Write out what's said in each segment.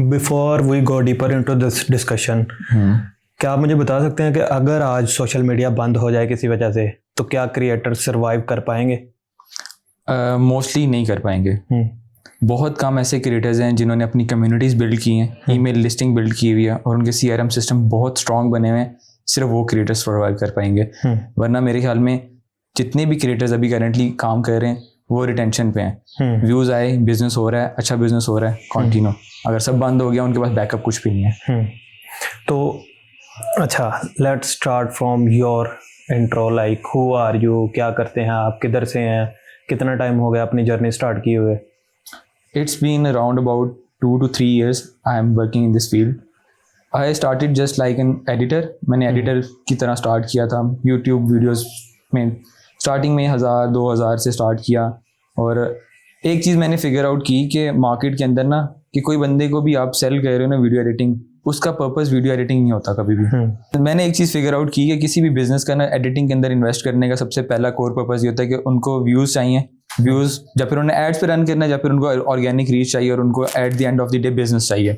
Before we go deeper into this discussion, क्या आप मुझे बता सकते हैं कि अगर आज सोशल मीडिया बंद हो जाए किसी वजह से तो क्या क्रिएटर सरवाइव कर पाएंगे? मोस्टली नहीं कर पाएंगे। बहुत कम ऐसे क्रिएटर्स हैं जिन्होंने अपनी कम्युनिटीज़ बिल्ड की हैं, ईमेल लिस्टिंग बिल्ड की हुई है और उनके CRM सिस्टम बहुत स्ट्रॉन्ग बने हुए हैं, सिर्फ वो क्रिएटर्स सर्वाइव कर पाएंगे। वरना मेरे ख्याल में जितने भी क्रिएटर्स अभी करेंटली काम कर रहे हैं वो रिटेंशन पे हैं। व्यूज़ आए, बिजनेस हो रहा है, अच्छा बिजनेस हो रहा है, कंटिन्यू। अगर सब बंद हो गया उनके पास बैकअप कुछ भी नहीं है। तो अच्छा, let's start from your intro, like who are you, क्या करते हैं आप, किधर से हैं, कितना टाइम हो गया अपनी जर्नी स्टार्ट किए हुए? It's been around about 2 to 3 years I am working in this field. I started just like an editor. मैंने एडिटर की तरह स्टार्ट किया था YouTube वीडियोस में। स्टार्टिंग में 1000-2000 से स्टार्ट किया और एक चीज़ मैंने फिगर आउट की कि मार्केट के अंदर ना कि कोई बंदे को भी आप सेल कर रहे हो ना वीडियो एडिटिंग, उसका पर्पस वीडियो एडिटिंग नहीं होता कभी भी। मैंने एक चीज़ फिगर आउट की कि किसी भी बिजनेस का ना एडिटिंग के अंदर इन्वेस्ट करने का सबसे पहला कोर पर्पस ये होता है कि उनको व्यूज़ चाहिए, व्यूज़ या फिर उन्हें एड्स पे रन करना है या फिर उनको ऑर्गेनिक रीच चाहिए और उनको at the end of the day business चाहिए।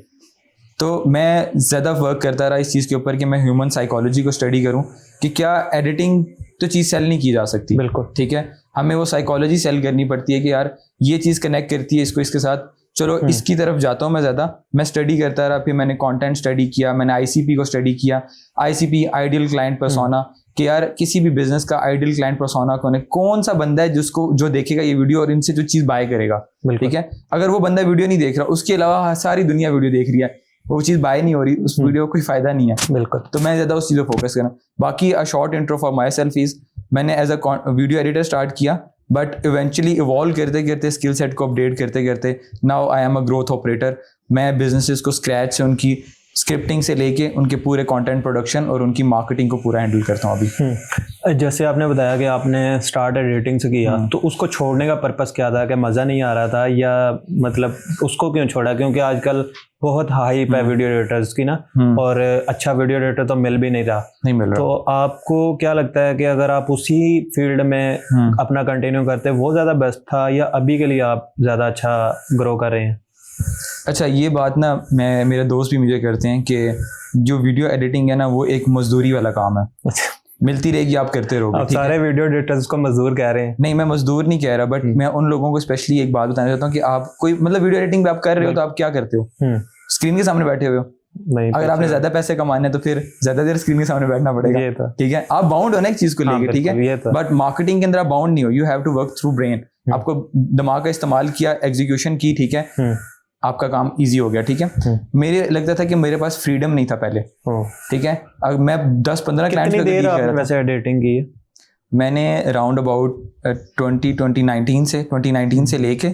तो मैं ज़्यादा वर्क करता रहा इस चीज़ के ऊपर कि मैं ह्यूमन साइकोलॉजी को स्टडी करूं कि क्या एडिटिंग तो चीज़ सेल नहीं की जा सकती। बिल्कुल ठीक है, हमें वो साइकोलॉजी सेल करनी पड़ती है कि यार ये चीज़ कनेक्ट करती है इसको इसके साथ, चलो इसकी तरफ जाता हूँ मैं ज़्यादा। मैं स्टडी करता रहा, फिर मैंने कंटेंट स्टडी किया, मैंने ICP को स्टडी किया। ICP आइडियल क्लाइंट पर्सोना, कि यार किसी भी बिजनेस का आइडियल क्लाइंट पर्सोना कौन सा बंदा है जिसको जो देखेगा ये वीडियो और इनसे जो चीज़ बाय करेगा। ठीक है, अगर वो बंदा वीडियो नहीं देख रहा, उसके अलावा सारी दुनिया वीडियो देख रही है, वो चीज़ बाय नहीं हो रही, उस वीडियो को कोई फायदा नहीं है। बिल्कुल। तो मैं ज़्यादा उस चीज़ पर फोकस करना। बाकी a short intro for myself is, मैंने as a video editor start किया बट इवेंचुअली इवॉल्व करते करते स्किल सेट को अपडेट करते करते now I am a growth operator. मैं बिजनेसेस को स्क्रैच से उनकी स्क्रिप्टिंग से लेके उनके पूरे कंटेंट प्रोडक्शन और उनकी मार्केटिंग को पूरा हैंडल करता हूँ अभी। जैसे आपने बताया कि आपने स्टार्ट एडिटिंग से किया, तो उसको छोड़ने का पर्पस क्या था? कि मज़ा नहीं आ रहा था या मतलब उसको क्यों छोड़ा? क्योंकि आजकल बहुत हाइप है वीडियो एडिटर्स की ना, और अच्छा वीडियो एडिटर तो मिल भी नहीं रहा। नहीं मिल रहा। तो आपको क्या लगता है कि अगर आप उसी फील्ड में अपना कंटिन्यू करते वो ज़्यादा बेस्ट था या अभी के लिए आप ज़्यादा अच्छा ग्रो कर रहे हैं? अच्छा, ये बात ना मेरे दोस्त भी मुझे करते हैं कि जो वीडियो एडिटिंग है ना वो एक मजदूरी वाला काम है। मिलती रहेगी, आप करते रहोगे। आप सारे वीडियो एडिटर्स को मजदूर कह रहे हैं? नहीं, मैं मजदूर नहीं कह रहा, बट मैं उन लोगों को स्पेशली एक बात बताना चाहता हूँ कि आप कोई मतलब वीडियो एडिटिंग आप कर रहे हो तो आप क्या करते हो? स्क्रीन के सामने बैठे हुए हो। नहीं, अगर आपने ज्यादा पैसे कमाने हैं तो फिर ज्यादा देर स्क्रीन के सामने बैठना पड़ेगा। ठीक है, आप बाउंड हो ना एक चीज को लेकर। ठीक है, बट मार्केटिंग के अंदर आप बाउंड नहीं हो। You have to work through brain. आपको दिमाग का इस्तेमाल किया, एग्जीक्यूशन की, ठीक है, आपका काम इजी हो गया। ठीक है, मेरे लगता था कि मेरे पास फ्रीडम नहीं था पहले। ठीक है, अगर मैं 10-15 क्लाइंट्स कितनी देर आपने वैसे एडिटिंग की है? मैंने अराउंड अबाउट 2019 से लेके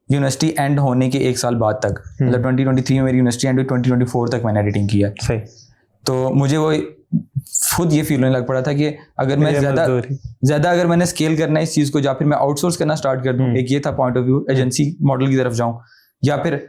यूनिवर्सिटी एंड होने के 1 साल बाद तक, मतलब 2023 में मेरी यूनिवर्सिटी एंड 2024 तक मैंने एडिटिंग किया। सही। तो मुझे वो खुद ये फील होने लग पड़ा था कि अगर मैं ज़्यादा अगर मैंने स्केल करना है इस चीज़ को, या फिर मैं आउटसोर्स करना स्टार्ट कर दूँ, एक ये था point of view, agency model की तरफ जाऊँ, या फिर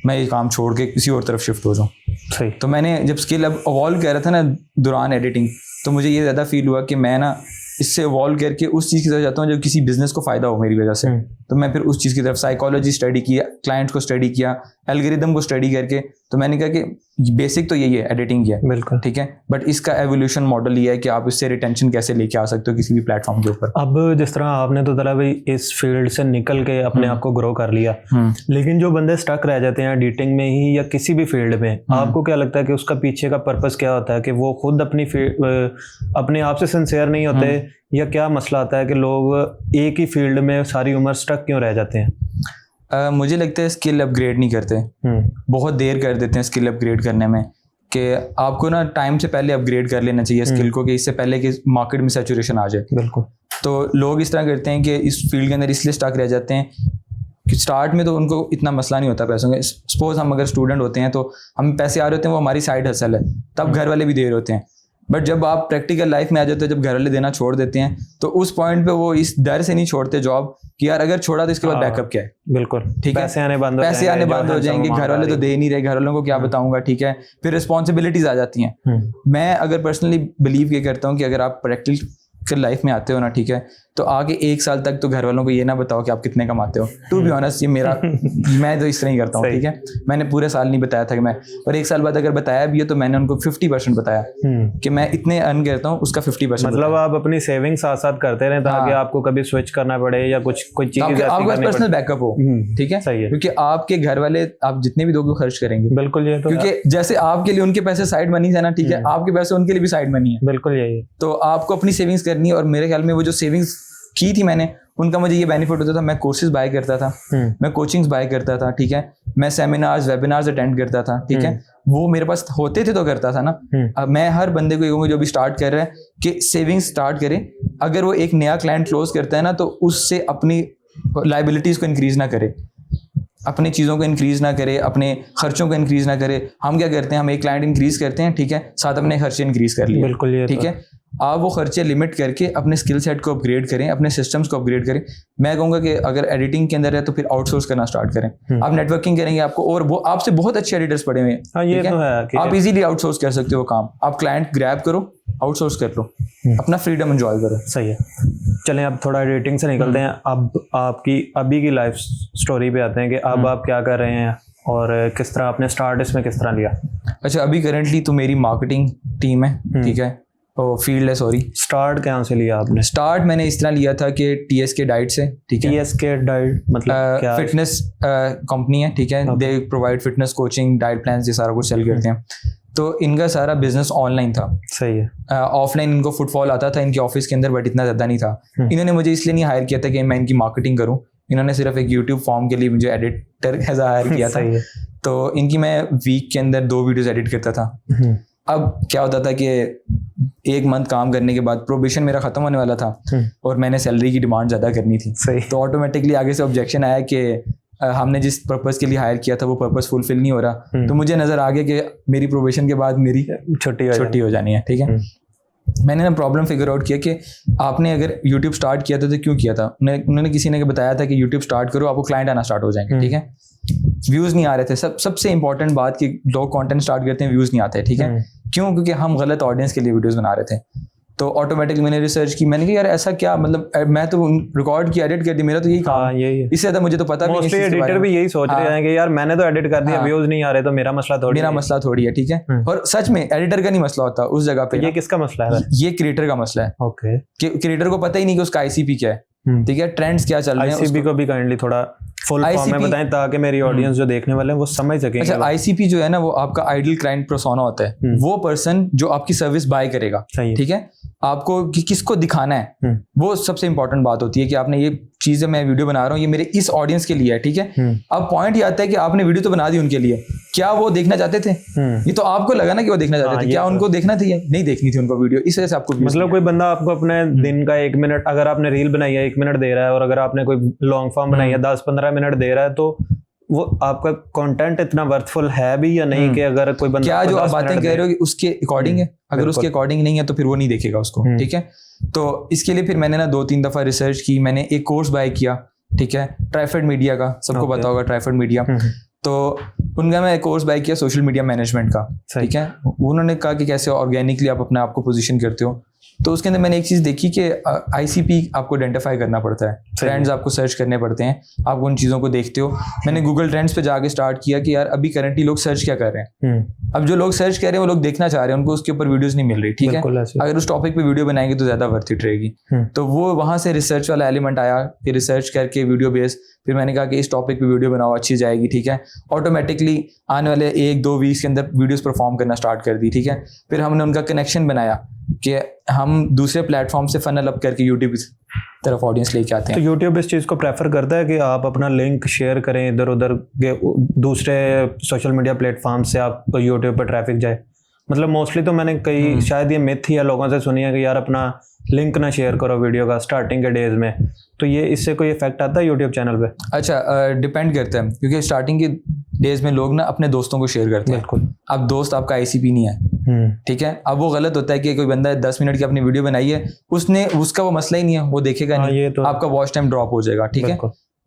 मैं ये काम छोड़ के किसी और तरफ शिफ्ट हो जाऊँ। सही। तो मैंने जब स्किल अब इवॉल्व कर रहा था ना दौरान एडिटिंग, तो मुझे ये ज़्यादा फील हुआ कि मैं ना इससे इवॉल्व करके उस चीज़ की तरफ जाता हूँ जो किसी बिजनेस को फ़ायदा हो मेरी वजह से। तो मैं फिर उस चीज़ की तरफ साइकोलॉजी स्टडी किया, क्लाइंट को स्टडी किया, एल्गोरिदम को स्टडी करके, तो मैंने कहा कि बेसिक तो यही है, एडिटिंग ही है। बिल्कुल। ठीक है, बट इसका एवोल्यूशन मॉडल ये है कि आप इससे रिटेंशन कैसे लेके आ सकते हो किसी भी प्लेटफॉर्म के ऊपर। अब जिस तरह आपने तो तरह भाई इस फील्ड से निकल के अपने आप को ग्रो कर लिया, लेकिन जो बंदे स्टक रह जाते हैं एडिटिंग में ही या किसी भी फील्ड में, आपको क्या लगता है कि उसका पीछे का पर्पस क्या होता है? कि वो खुद अपने आप से सिंसियर नहीं होते, या क्या मसला आता है कि लोग एक ही फील्ड में सारी उम्र स्टक क्यों रह जाते हैं? मुझे लगता है स्किल अपग्रेड नहीं करते, बहुत देर कर देते हैं स्किल अपग्रेड करने में। कि आपको ना टाइम से पहले अपग्रेड कर लेना चाहिए स्किल को, कि इससे पहले कि मार्केट में सैचुरेशन आ जाए। बिल्कुल। तो लोग इस तरह करते हैं कि इस फील्ड के अंदर इसलिए स्टक रह जाते हैं कि स्टार्ट में तो उनको इतना मसला नहीं होता पैसों का। सपोज हम अगर स्टूडेंट होते हैं तो हम पैसे आ रहे होते हैं, वो हमारी साइड हसल है, तब घर वाले भी दे रहे होते हैं। बट जब आप प्रैक्टिकल लाइफ में आ जाते हो, जब घर वाले देना छोड़ देते हैं, तो उस पॉइंट पे वो इस डर से नहीं छोड़ते जॉब कि यार अगर छोड़ा तो इसके बाद बैकअप क्या है। बिल्कुल। ठीक है, पैसे आने बंद हो जाएंगे, घर वाले तो दे नहीं रहे, घर वालों को क्या बताऊंगा। ठीक है, फिर रिस्पॉन्सिबिलिटीज आ जाती हैं। मैं अगर पर्सनली बिलीव ये करता हूँ कि अगर आप प्रैक्टिकल लाइफ में आते हो ना, ठीक है, तो आगे 1 साल तक तो घर वालों को ये ना बताओ कि आप कितने कमाते हो। टू बी ऑनेस्ट, ये मेरा मैं तो इस तरह ही करता हूँ, ठीक है। मैंने पूरे साल नहीं बताया था कि मैं, और 1 साल बाद अगर बताया भी है तो मैंने उनको 50% बताया कि मैं इतने अर्न करता हूँ, उसका 50%। मतलब आप अपनी सेविंग साथ साथ करते रहे ताकि आपको कभी स्विच करना पड़े या कोई चीज आपके पर्सनल बैकअप हो, ठीक है। सही है, क्योंकि आपके घर वाले आप जितने भी दोगे खर्च करेंगे। बिल्कुल, ये तो क्योंकि जैसे आपके लिए उनके पैसे साइड मनी है ना, ठीक है, आपके पैसे उनके लिए भी साइड मनी है। बिल्कुल यही। तो आपको अपनी सेविंग्स करनी है, और मेरे ख्याल में वो जो सेविंग्स की थी मैंने, उनका मुझे ये बेनिफिट होता था। मैं कोर्सेज बाय करता था, मैं कोचिंग्स बाय करता था, ठीक है, मैं सेमिनार्स वेबिनार्स अटेंड करता था, ठीक है, वो मेरे पास होते थे तो करता था ना। अब मैं हर बंदे को कहूंगा जो भी स्टार्ट कर रहा है कि सेविंग्स स्टार्ट करे। अगर वो एक नया क्लाइंट क्लोज करता है ना, तो उससे अपनी लाइबिलिटीज को इंक्रीज ना करे, अपनी चीज़ों को इंक्रीज ना करे, अपने खर्चों को इंक्रीज ना करे। हम क्या करते हैं, हम एक क्लाइंट इंक्रीज करते हैं, ठीक है, साथ अपने खर्चे इंक्रीज कर लिए, बिल्कुल ये ठीक है। आप वो खर्चे लिमिट करके अपने स्किल सेट को अपग्रेड करें, अपने सिस्टम्स को अपग्रेड करें। मैं कहूँगा कि अगर एडिटिंग के अंदर है तो फिर आउटसोर्स करना स्टार्ट करें। आप नेटवर्किंग करेंगे आपको, और वो आपसे बहुत अच्छे एडिटर्स पड़े हुए हैं, ये तो है कि आप इजीली आउटसोर्स कर सकते हो काम। आप क्लाइंट ग्रैब करो, आउटसोर्स कर लो, अपना फ्रीडम एंजॉय करो। सही है। चलें अब थोड़ा एडिटिंग से निकलते हैं, अब आपकी अभी की लाइफ स्टोरी पे आते हैं कि अब आप क्या कर रहे हैं और किस तरह आपने स्टार्ट इसमें किस तरह लिया। अच्छा, अभी करेंटली तो मेरी मार्केटिंग टीम है, ठीक है, फील्ड है, सॉरी। स्टार्ट कहाँ से लिया आपने? स्टार्ट मैंने इस तरह लिया था कि TSK डाइट से, ठीक है। TSK डाइट मतलब क्या? फिटनेस कंपनी है, ठीक है, they provide fitness coaching, diet plan, ये सारा कुछ सेल करते हैं। तो इनका सारा बिजनेस ऑनलाइन था। सही है। ऑफलाइन इनको फुटफॉल आता था इनके ऑफिस के अंदर, बट इतना ज़्यादा नहीं था। इन्होंने मुझे इसलिए नहीं हायर किया था कि मैं इनकी मार्केटिंग करूँ, इन्होंने सिर्फ एक यूट्यूब फॉर्म के लिए मुझे एडिटर एज हायर किया था। तो इनकी मैं वीक के अंदर 2 वीडियोस एडिट करता था। अब क्या होता था कि 1 मंथ काम करने के बाद प्रोबेशन मेरा खत्म होने वाला था और मैंने सैलरी की डिमांड ज़्यादा करनी थी। तो ऑटोमेटिकली आगे से ऑब्जेक्शन आया कि हमने जिस पर्पस के लिए हायर किया था वो पर्पस फुलफिल नहीं हो रहा। तो मुझे नज़र आ गया कि मेरी प्रोबेशन के बाद मेरी छुट्टी हो जानी है, ठीक है। मैंने ना प्रॉब्लम फिगर आउट किया कि आपने अगर YouTube स्टार्ट किया था तो क्यों किया था। उन्होंने किसी ने बताया था कि YouTube स्टार्ट करो, आपको क्लाइंट आना स्टार्ट हो जाएंगे, ठीक है। व्यूज़ नहीं आ रहे थे। सबसे इंपॉर्टेंट बात कि लोग कंटेंट स्टार्ट करते हैं, व्यूज़ नहीं आते, ठीक है। क्यों? क्योंकि हम गलत ऑडियंस के लिए वीडियोस बना रहे थे। तो ऑटोमेटिकली मैंने रिसर्च की, मैंने कहा यार ऐसा क्या, मतलब मैं तो रिकॉर्ड की, एडिट कर दी, मेरा तो यही काम है, यही है। इससे ज़्यादा मुझे तो पता भी नहीं। मोस्टली एडिटर भी यही सोच रहे हैं कि यार मैंने तो एडिट कर दिया, व्यूज नहीं आ रहे तो मेरा मसला थोड़ी है, ठीक है। और सच में एडिटर का नहीं मसला होता उस जगह पे। ये किसका मसला है? ये क्रिएटर का मसला है। ओके। क्रिएटर को पता ही नहीं कि उसका ICP क्या है, ठीक है, ट्रेंड्स क्या चल रहे हैं। ICP को भी काइंडली थोड़ा फुल फॉर्म में बताएं ताकि मेरी ऑडियंस जो देखने वाले हैं वो समझ सकें। अच्छा, ICP जो है ना वो आपका आइडियल क्लाइंट पर्सोना होता है। वो पर्सन जो आपकी सर्विस बाय करेगा, ठीक है। आपको किसको दिखाना है वो सबसे इंपॉर्टेंट बात होती है कि आपने ये चीजें, मैं वीडियो बना रहा हूँ ये मेरे इस ऑडियंस के लिए है, ठीक है। अब पॉइंट ये आता है कि आपने वीडियो तो बना दी उनके लिए, क्या वो देखना चाहते थे? ये तो आपको लगा ना कि वो देखना चाहते थे, क्या उनको देखना थी? नहीं देखनी थी उनको वीडियो, इस वजह से आपको मतलब कोई बंदा आपको अपने दिन का 1 मिनट, अगर आपने रील बनाई है 1 मिनट दे रहा है, और अगर आपने कोई लॉन्ग फॉर्म बनाई है 10-15 मिनट दे रहा है, तो वो आपका कंटेंट इतना वर्थफुल है भी या नहीं कि अगर कोई बंदा क्या जो आप बातें कह रहे हो उसके अकॉर्डिंग है? अगर उसके अकॉर्डिंग नहीं है तो फिर वो नहीं देखेगा उसको, ठीक है। तो इसके लिए फिर मैंने ना 2-3 दफा रिसर्च की, मैंने एक कोर्स बाय किया, ठीक है, ट्राइफेड मीडिया का, सबको पता होगा ट्राइफेड मीडिया। तो उनका मैं कोर्स बाय किया सोशल मीडिया मैनेजमेंट का, ठीक है। उन्होंने कहा कि कैसे ऑर्गेनिकली आप अपने आप को पोजीशन करते हो। तो उसके अंदर मैंने एक चीज़ देखी कि ICP आपको आइडेंटिफाई करना पड़ता है, ट्रेंड्स आपको सर्च करने पड़ते हैं, आप उन चीज़ों को देखते हो। मैंने गूगल ट्रेंड्स पे जाके स्टार्ट किया कि यार अभी करंटली लोग सर्च क्या कर रहे हैं। अब जो लोग सर्च कर रहे हैं वो लोग देखना चाह रहे हैं, उनको उसके ऊपर वीडियोस नहीं मिल रही, ठीक है। अगर उस टॉपिक पे वीडियो बनाएंगे तो ज़्यादा वर्थ इट रहेगी। तो वो वहाँ से रिसर्च वाला एलिमेंट आया कि रिसर्च करके वीडियो बेस, फिर मैंने कहा कि इस टॉपिक पे वीडियो बनाओ, अच्छी जाएगी, ठीक है। ऑटोमेटिकली आने वाले 1-2 वीक्स के अंदर वीडियोस परफॉर्म करना स्टार्ट कर दी, ठीक है। फिर हमने उनका कनेक्शन बनाया कि हम दूसरे प्लेटफॉर्म से फनल अप करके यूट्यूब की तरफ ऑडियंस लेके आते हैं। तो यूट्यूब इस चीज़ को प्रेफर करता है कि आप अपना लिंक शेयर करें इधर उधर के दूसरे सोशल मीडिया प्लेटफॉर्म से आप यूट्यूब पर ट्रैफिक जाए? मतलब मोस्टली तो मैंने कई शायद ये मिथ या लोगों से सुनी है कि यार अपना लिंक ना शेयर करो वीडियो का स्टार्टिंग के डेज में, तो ये इससे कोई इफेक्ट आता है यूट्यूब चैनल पे? अच्छा, डिपेंड करता है, क्योंकि स्टार्टिंग के डेज में लोग ना अपने दोस्तों को शेयर करते हैं। बिल्कुल। अब दोस्त आपका ICP नहीं है, ठीक है। अब वो गलत होता है कि कोई बंदा 10 मिनट की अपनी वीडियो बनाई है, उसका वो मसला ही नहीं है, वो देखेगा नहीं, तो आपका वॉच टाइम ड्रॉप हो जाएगा, ठीक है।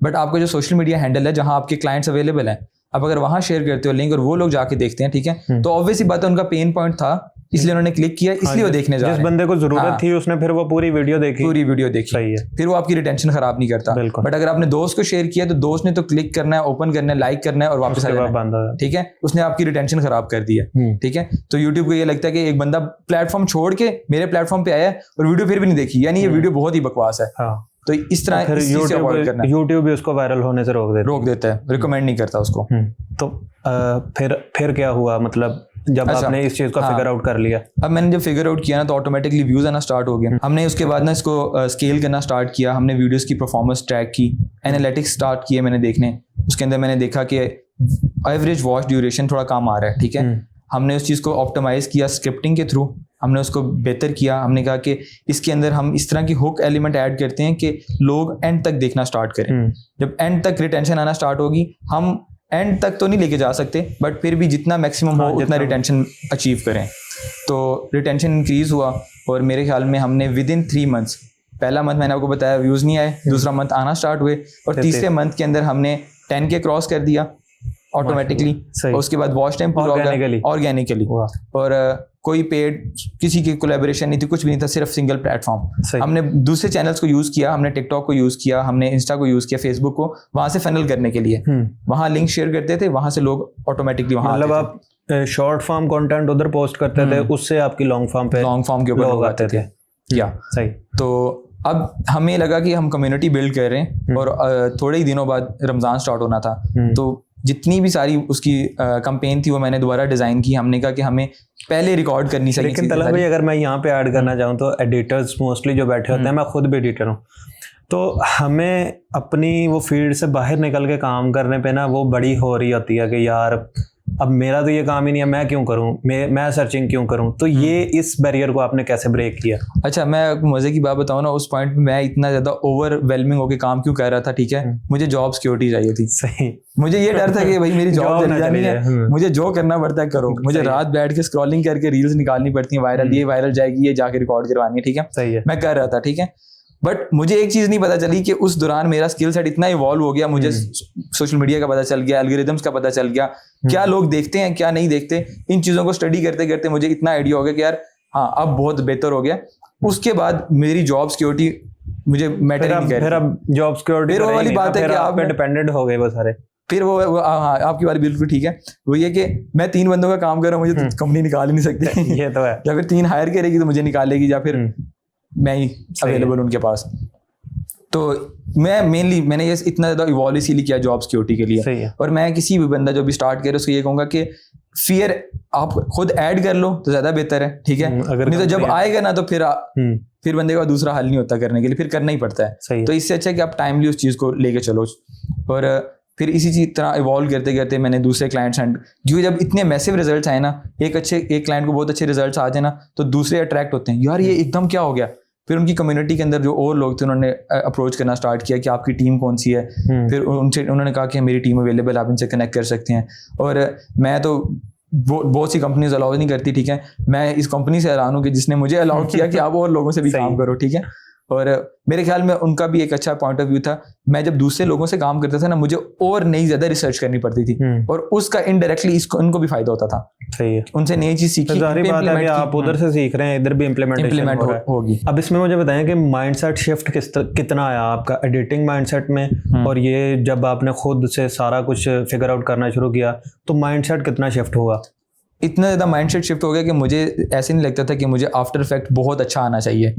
बट आपका जो सोशल मीडिया हैंडल है जहाँ आपके क्लाइंट्स अवेलेबल हैं, अब अगर वहाँ शेयर करते हो लिंक और वो लोग जाके देखते हैं, ठीक है, तो ऑब्वियसली बात है उनका पेन पॉइंट था इसलिए उन्होंने क्लिक किया, इसलिए वो देखने जा रहे हैं। जिस बंदे को जरूरत थी उसने फिर वो पूरी वीडियो देखी। सही है, फिर वो आपकी रिटेंशन खराब नहीं करता। बट अगर आपने दोस्त को शेयर किया तो दोस्त ने तो क्लिक करना है, ओपन करना है, लाइक करना है और वापस आ जाना है, ठीक है, उसने आपकी रिटेंशन खराब कर दी है, ठीक है। तो यूट्यूब को ये लगता है कि एक बंदा प्लेटफॉर्म छोड़ के मेरे प्लेटफॉर्म पे आया है और वीडियो फिर भी नहीं देखी, यानी ये वीडियो बहुत ही बकवास है। तो इस तरह यूट्यूब भी उसको वायरल होने से रोक देता है, रिकमेंड नहीं करता उसको। तो फिर क्या हुआ, मतलब जब आपने इस चीज को फिगर आउट कर लिया? अब मैंने जब फिगर आउट किया ना तो ऑटोमेटिकली व्यूज आना स्टार्ट हो गया। हमने उसके बाद ना इसको स्केल करना स्टार्ट किया, हमने वीडियोस की परफॉर्मेंस ट्रैक की, एनालिटिक्स स्टार्ट किए मैंने देखने। उसके अंदर मैंने देखा कि एवरेज वॉच ड्यूरेशन थोड़ा कम आ रहा है, ठीक है। हमने उस चीज़ को ऑप्टिमाइज किया स्क्रिप्टिंग के थ्रू, हमने उसको बेहतर किया। हमने कहा कि इसके अंदर हम इस तरह की हुक एलिमेंट ऐड करते हैं कि लोग एंड तक देखना स्टार्ट करें। जब एंड तक रिटेंशन आना स्टार्ट होगी, हम एंड तक तो नहीं लेके जा सकते बट फिर भी जितना मैक्सिमम हो उतना रिटेंशन अचीव करें। तो रिटेंशन इंक्रीज हुआ और मेरे ख्याल में हमने विद इन 3 मंथ्स, पहला मंथ मैंने आपको बताया व्यूज़ नहीं आए, दूसरा मंथ आना स्टार्ट हुए और तीसरे मंथ के अंदर हमने 10K क्रॉस कर दिया ऑटोमेटिकली। उसके बाद वॉच टाइम पूरा ऑर्गेनिकली और कोई पेड किसी की कोलैबोरेशन नहीं थी, कुछ भी नहीं था, सिर्फ सिंगल प्लेटफॉर्म। हमने दूसरे चैनल्स को यूज किया, हमने टिकटॉक को यूज किया, हमने इंस्टा को यूज किया, फेसबुक को, वहां से फनल करने के लिए। वहां लिंक शेयर करते थे, वहां से लोग ऑटोमेटिकली वहां, मतलब आप शॉर्ट फॉर्म कंटेंट उधर पोस्ट करते थे, उससे आपकी लॉन्ग फॉर्म के ऊपर लोग आते थे। या सही। तो अब हमें लगा कि हम कम्युनिटी बिल्ड कर रहे हैं और थोड़े ही दिनों बाद रमजान स्टार्ट होना था, तो जितनी भी सारी उसकी कैंपेन थी वो मैंने दोबारा डिजाइन की। हमने कहा कि हमें पहले रिकॉर्ड करनी चाहिए। लेकिन तलत भाई अगर मैं यहाँ पे ऐड करना चाहूँ तो एडिटर्स मोस्टली जो बैठे होते हैं, मैं खुद भी एडिटर हूँ, तो हमें अपनी वो फील्ड से बाहर निकल के काम करने पे ना वो बड़ी हो रही होती है कि यार अब मेरा तो ये काम ही नहीं है, मैं क्यों करूं, मैं सर्चिंग क्यों करूं। तो ये इस बैरियर को आपने कैसे ब्रेक किया? अच्छा, मैं मजे की बात बताऊं ना, उस पॉइंट में मैं इतना ज्यादा ओवरवेलमिंग होकर काम क्यों कर रहा था, ठीक है, मुझे जॉब सिक्योरिटी चाहिए थी। सही। मुझे ये डर था कि भाई मेरी जॉब चली जानी है, मुझे जो करना पड़ता है करो, मुझे रात बैठ के स्क्रॉलिंग करके रील्स निकालनी पड़ती है, वायरल ये वायरल जाएगी, ये जाके रिकॉर्ड करवानी है, ठीक है, सही है, मैं कर रहा था, ठीक है। बट मुझे एक चीज नहीं पता चली कि उस दौरान मेरा स्किल सेट इतना इवॉल्व हो गया, मुझे सोशल मीडिया का पता चल गया, एल्गोरिथम्स का पता चल गया, क्या लोग देखते हैं क्या नहीं देखते, इन चीजों को स्टडी करते करते मुझे इतना आइडिया हो गया कि यार हाँ अब बहुत बेहतर हो गया। उसके बाद मेरी जॉब सिक्योरिटी मुझे मैटर नहीं कर रही। फिर अब जॉब सिक्योरिटी वो वाली बात है कि आप डिपेंडेंट हो गए वो सारे। फिर वो हाँ आपकी बात बिल्कुल ठीक है, वो ये कि मैं 3 बंदों का काम कर रहा हूँ, मुझे कंपनी निकाल ही नहीं सकती। ये तो है। या फिर 3 हायर करेगी तो मुझे निकालेगी, या फिर मैं ही अवेलेबल उनके पास। तो मैंने ये इतना ज्यादा इवॉल्व इसीलिए किया जॉब सिक्योरिटी के लिए। और मैं किसी भी बंदा जो भी स्टार्ट करे उसको ये कहूंगा कि फियर आप खुद ऐड कर लो तो ज्यादा बेहतर है, ठीक है। नहीं तो जब आएगा ना तो फिर बंदे का दूसरा हल नहीं होता करने के लिए, फिर करना ही पड़ता है। तो इससे अच्छा है कि आप टाइमली उस चीज को लेके चलो। और फिर इसी चीज तरह इवॉल्व करते करते मैंने दूसरे क्लाइंट्स एंड जो जब इतने मैसिव रिजल्ट्स आए ना, एक क्लाइंट को बहुत अच्छे रिजल्ट्स आ जाए ना तो दूसरे अट्रैक्ट होते हैं, यार ये एकदम क्या हो गया। फिर उनकी कम्युनिटी के अंदर जो और लोग थे उन्होंने अप्रोच करना स्टार्ट किया कि आपकी टीम कौन सी है। फिर उन्होंने कहा कि मेरी टीम अवेलेबल, आप इनसे कनेक्ट कर सकते हैं। और मैं तो बहुत सी कंपनीज अलाउ नहीं करती, ठीक है, मैं इस कंपनी से हैरान हूँ कि जिसने मुझे अलाउ किया कि आप और लोगों से भी काम करो, ठीक है। और मेरे ख्याल में उनका भी एक अच्छा पॉइंट ऑफ व्यू था। मैं जब दूसरे लोगों से काम करता था ना, मुझे और नई ज्यादा रिसर्च करनी पड़ती थी और उसका इनडायरेक्टली इनको भी फायदा होता था। सही है, उनसे नई चीज सीखी, आप उधर से सीख रहे हैं, इधर भी इम्प्लीमेंट होगी। अब इसमें मुझे बताएं कि माइंडसेट शिफ्ट कितना आया आपका एडिटिंग माइंडसेट में, और ये जब आपने खुद से सारा कुछ फिगर आउट करना शुरू किया तो माइंडसेट कितना शिफ्ट हुआ? इतना ज़्यादा माइंडसेट शिफ्ट हो गया कि मुझे ऐसे नहीं लगता था कि मुझे आफ्टर इफेक्ट बहुत अच्छा आना चाहिए।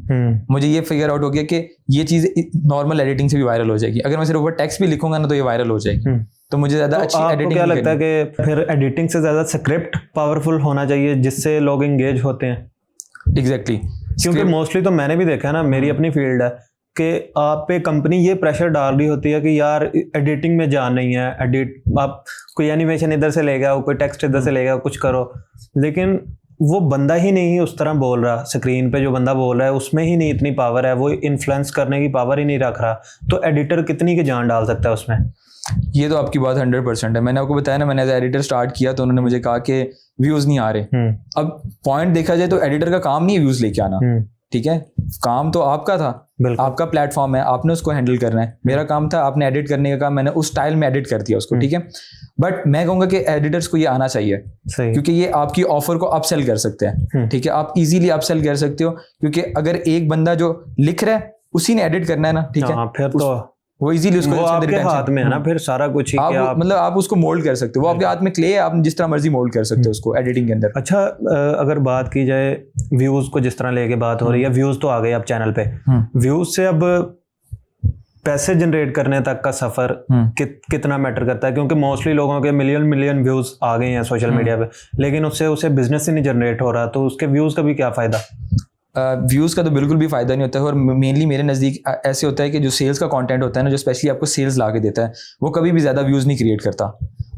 मुझे ये फिगर आउट हो गया कि ये चीज़ नॉर्मल एडिटिंग से भी वायरल हो जाएगी। अगर मैं सिर्फ ऊपर टेक्स्ट भी लिखूंगा ना तो ये वायरल हो जाएगी। तो मुझे ज़्यादा अच्छी एडिटिंग क्या लगता है कि फिर एडिटिंग से ज़्यादा स्क्रिप्ट पावरफुल होना चाहिए जिससे लोग एंगेज होते हैं? एग्जैक्टली, क्योंकि मोस्टली तो मैंने भी देखा है ना, मेरी अपनी फील्ड है कि आप पे कंपनी ये प्रेशर डाल रही होती है कि यार एडिटिंग में जान नहीं है, आप कोई एनिमेशन इधर से ले गया, कोई टेक्स्ट इधर से ले गया, कुछ करो, लेकिन वो बंदा ही नहीं उस तरह बोल रहा, स्क्रीन पे जो बंदा बोल रहा है उसमें ही नहीं इतनी पावर है, वो इन्फ्लुएंस करने की पावर ही नहीं रख रहा, तो एडिटर कितनी की जान डाल सकता है उसमें? ये तो आपकी बात 100% है। मैंने आपको बताया ना, मैंने एज एडिटर स्टार्ट किया तो उन्होंने मुझे कहा कि व्यूज नहीं आ रहे। अब पॉइंट देखा जाए तो एडिटर का काम नहीं है व्यूज लेके आना, ठीक है, काम तो आपका था, बिल्कुल। आपका प्लेटफॉर्म है, आपने उसको हैंडल करना है। मेरा काम था आपने एडिट करने का काम, मैंने उस स्टाइल में एडिट कर दिया उसको, ठीक है। बट मैं कहूँगा कि एडिटर्स को ये आना चाहिए, सही। क्योंकि ये आपकी ऑफर को अपसेल कर सकते हैं, ठीक है। आप इजीली अपसेल कर सकते हो, क्योंकि अगर एक बंदा जो लिख रहा है उसी ने एडिट करना है ना, ठीक है, फिर तो वो इजीली उसको वो आपके हाथ में है ना, फिर सारा कुछ ही कि आप मतलब आप उसको मोल्ड कर सकते हो, वो आपके हाथ में क्ले है, आप जिस तरह मर्जी मोल्ड कर सकते हो उसको एडिटिंग के अंदर। अच्छा, अगर बात की जाए व्यूज को, जिस तरह लेके बात हो रही है, व्यूज तो आ गए अब चैनल पे, व्यूज से अब पैसे जनरेट करने तक का सफर कितना मैटर करता है? क्योंकि मोस्टली लोगों के मिलियन व्यूज आ गए हैं सोशल मीडिया पे, लेकिन उससे उसे बिजनेस ही नहीं जनरेट हो रहा, तो उसके व्यूज का भी क्या फायदा? व्यूज़ का तो बिल्कुल भी फायदा नहीं होता है, और मेनली मेरे नज़दीक ऐसे होता है कि जो सेल्स का कंटेंट होता है ना, जो स्पेशली आपको सेल्स ला के देता है, वो कभी भी ज़्यादा व्यूज़ नहीं क्रिएट करता।